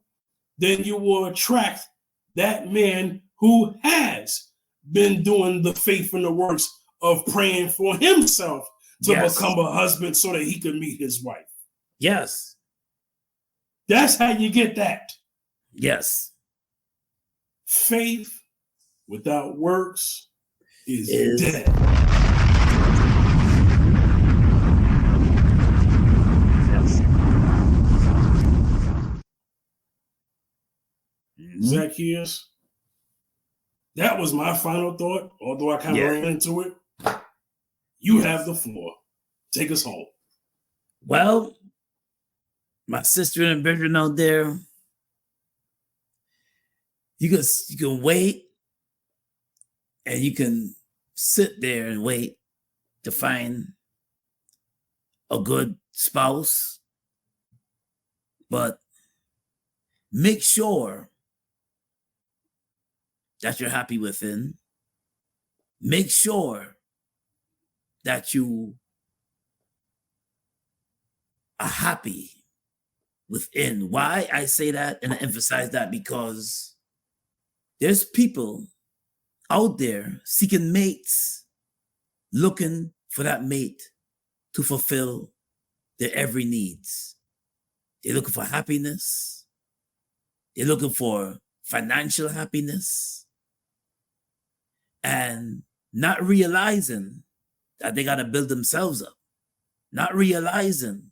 then you will attract that man who has been doing the faith and the works of praying for himself to become a husband so that he can meet his wife. Yes. That's how you get that. Yes. Faith without works is dead. Yes. Zacchaeus, that was my final thought, although I kind of ran into it. You have the floor. Take us home. Well, my sister and brethren out there, you can wait, and you can sit there and wait to find a good spouse, but make sure that you're happy within. Make sure that you are happy within. Why I say that and I emphasize that? Because there's people out there seeking mates, looking for that mate to fulfill their every needs. They're looking for happiness. They're looking for financial happiness, and not realizing that they got to build themselves up, not realizing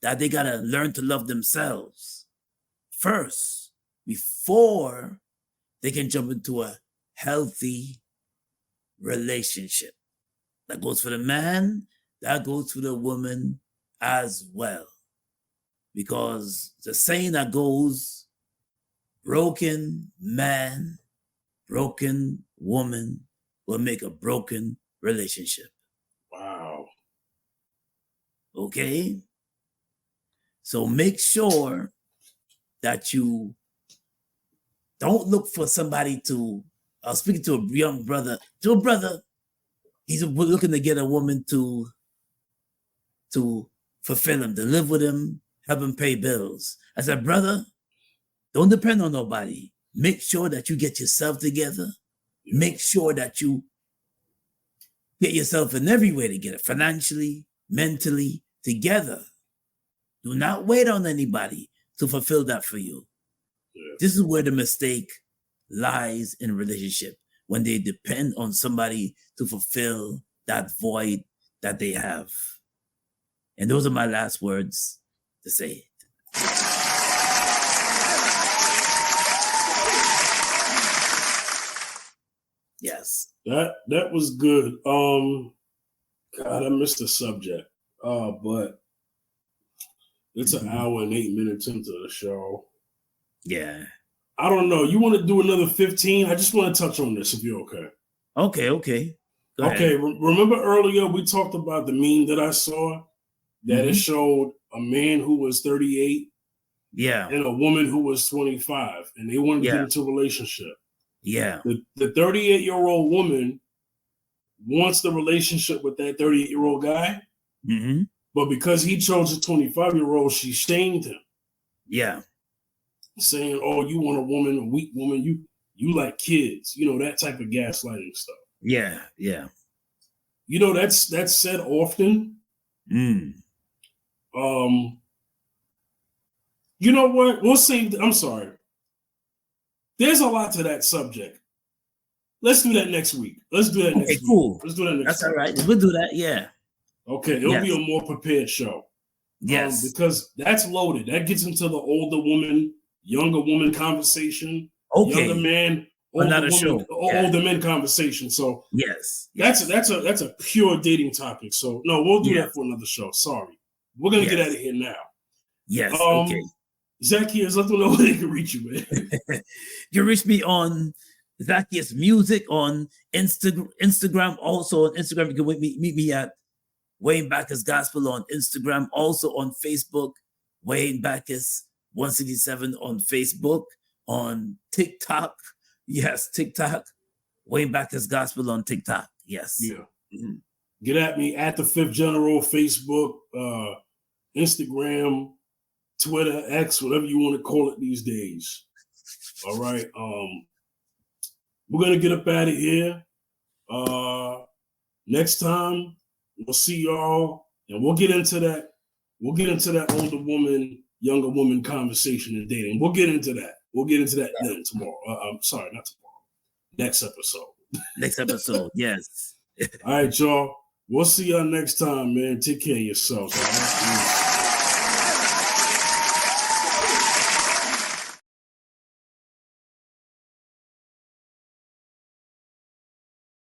that they got to learn to love themselves first before they can jump into a healthy relationship. That goes for the man, that goes for the woman as well. Because the saying that goes, broken man, broken woman will make a broken relationship. Wow. Okay? So make sure that you don't look for somebody to, I was speaking to a young brother, he's looking to get a woman to fulfill him, to live with him, help him pay bills. I said, brother, don't depend on nobody. Make sure that you get yourself together. Make sure that you get yourself in every way together, financially, mentally, together. Do not wait on anybody to fulfill that for you. Yeah. This is where the mistake lies in a relationship, when they depend on somebody to fulfill that void that they have. And those are my last words to say. Yes. That was good. God, I missed the subject. But it's an hour and 8 minutes into the show. Yeah. I don't know. You want to do another 15? I just want to touch on this if you're okay. Okay. Go okay. ahead. Remember earlier we talked about the meme that I saw that it showed a man who was 38 and a woman who was 25, and they wanted to get into a relationship. Yeah. The 38-year-old woman wants the relationship with that 38-year-old guy, but because he chose a 25-year-old, she shamed him. Yeah. Saying, "Oh, you want a woman, a weak woman? You like kids? You know, that type of gaslighting stuff." Yeah. You know, that's said often. You know what? We'll see. I'm sorry. There's a lot to that subject. Let's do that next week. Cool. Let's do that next That's week. all right. We'll do that. Yeah. Okay. It'll be a more prepared show. Yes. Because that's loaded. That gets into the older woman, younger woman conversation. Okay. Younger man, Another show. Yeah. older men conversation. So yes. That's a pure dating topic. So no, we'll do that for another show. Sorry. We're gonna get out of here now. Yes. Okay. Zacchaeus, let them know where they can reach you, man. You reach me on Zacchaeus Music on Instagram. Also on Instagram, you can meet me at Wayne Backus Gospel on Instagram. Also on Facebook, Wayne Backus 167 on Facebook. On TikTok, yes, TikTok, Wayne Backus Gospel on TikTok, yes. Yeah. Mm-hmm. Get at me at the Fifth General, Facebook, Instagram, Twitter, X, whatever you want to call it these days. All right. We're gonna get up out of here. Next time we'll see y'all, and we'll get into that. We'll get into that older woman, younger woman conversation and dating. We'll get into that. We'll get into that then tomorrow. I'm sorry, not tomorrow. Next episode. Next episode, yes. All right, y'all. We'll see y'all next time, man. Take care of yourselves.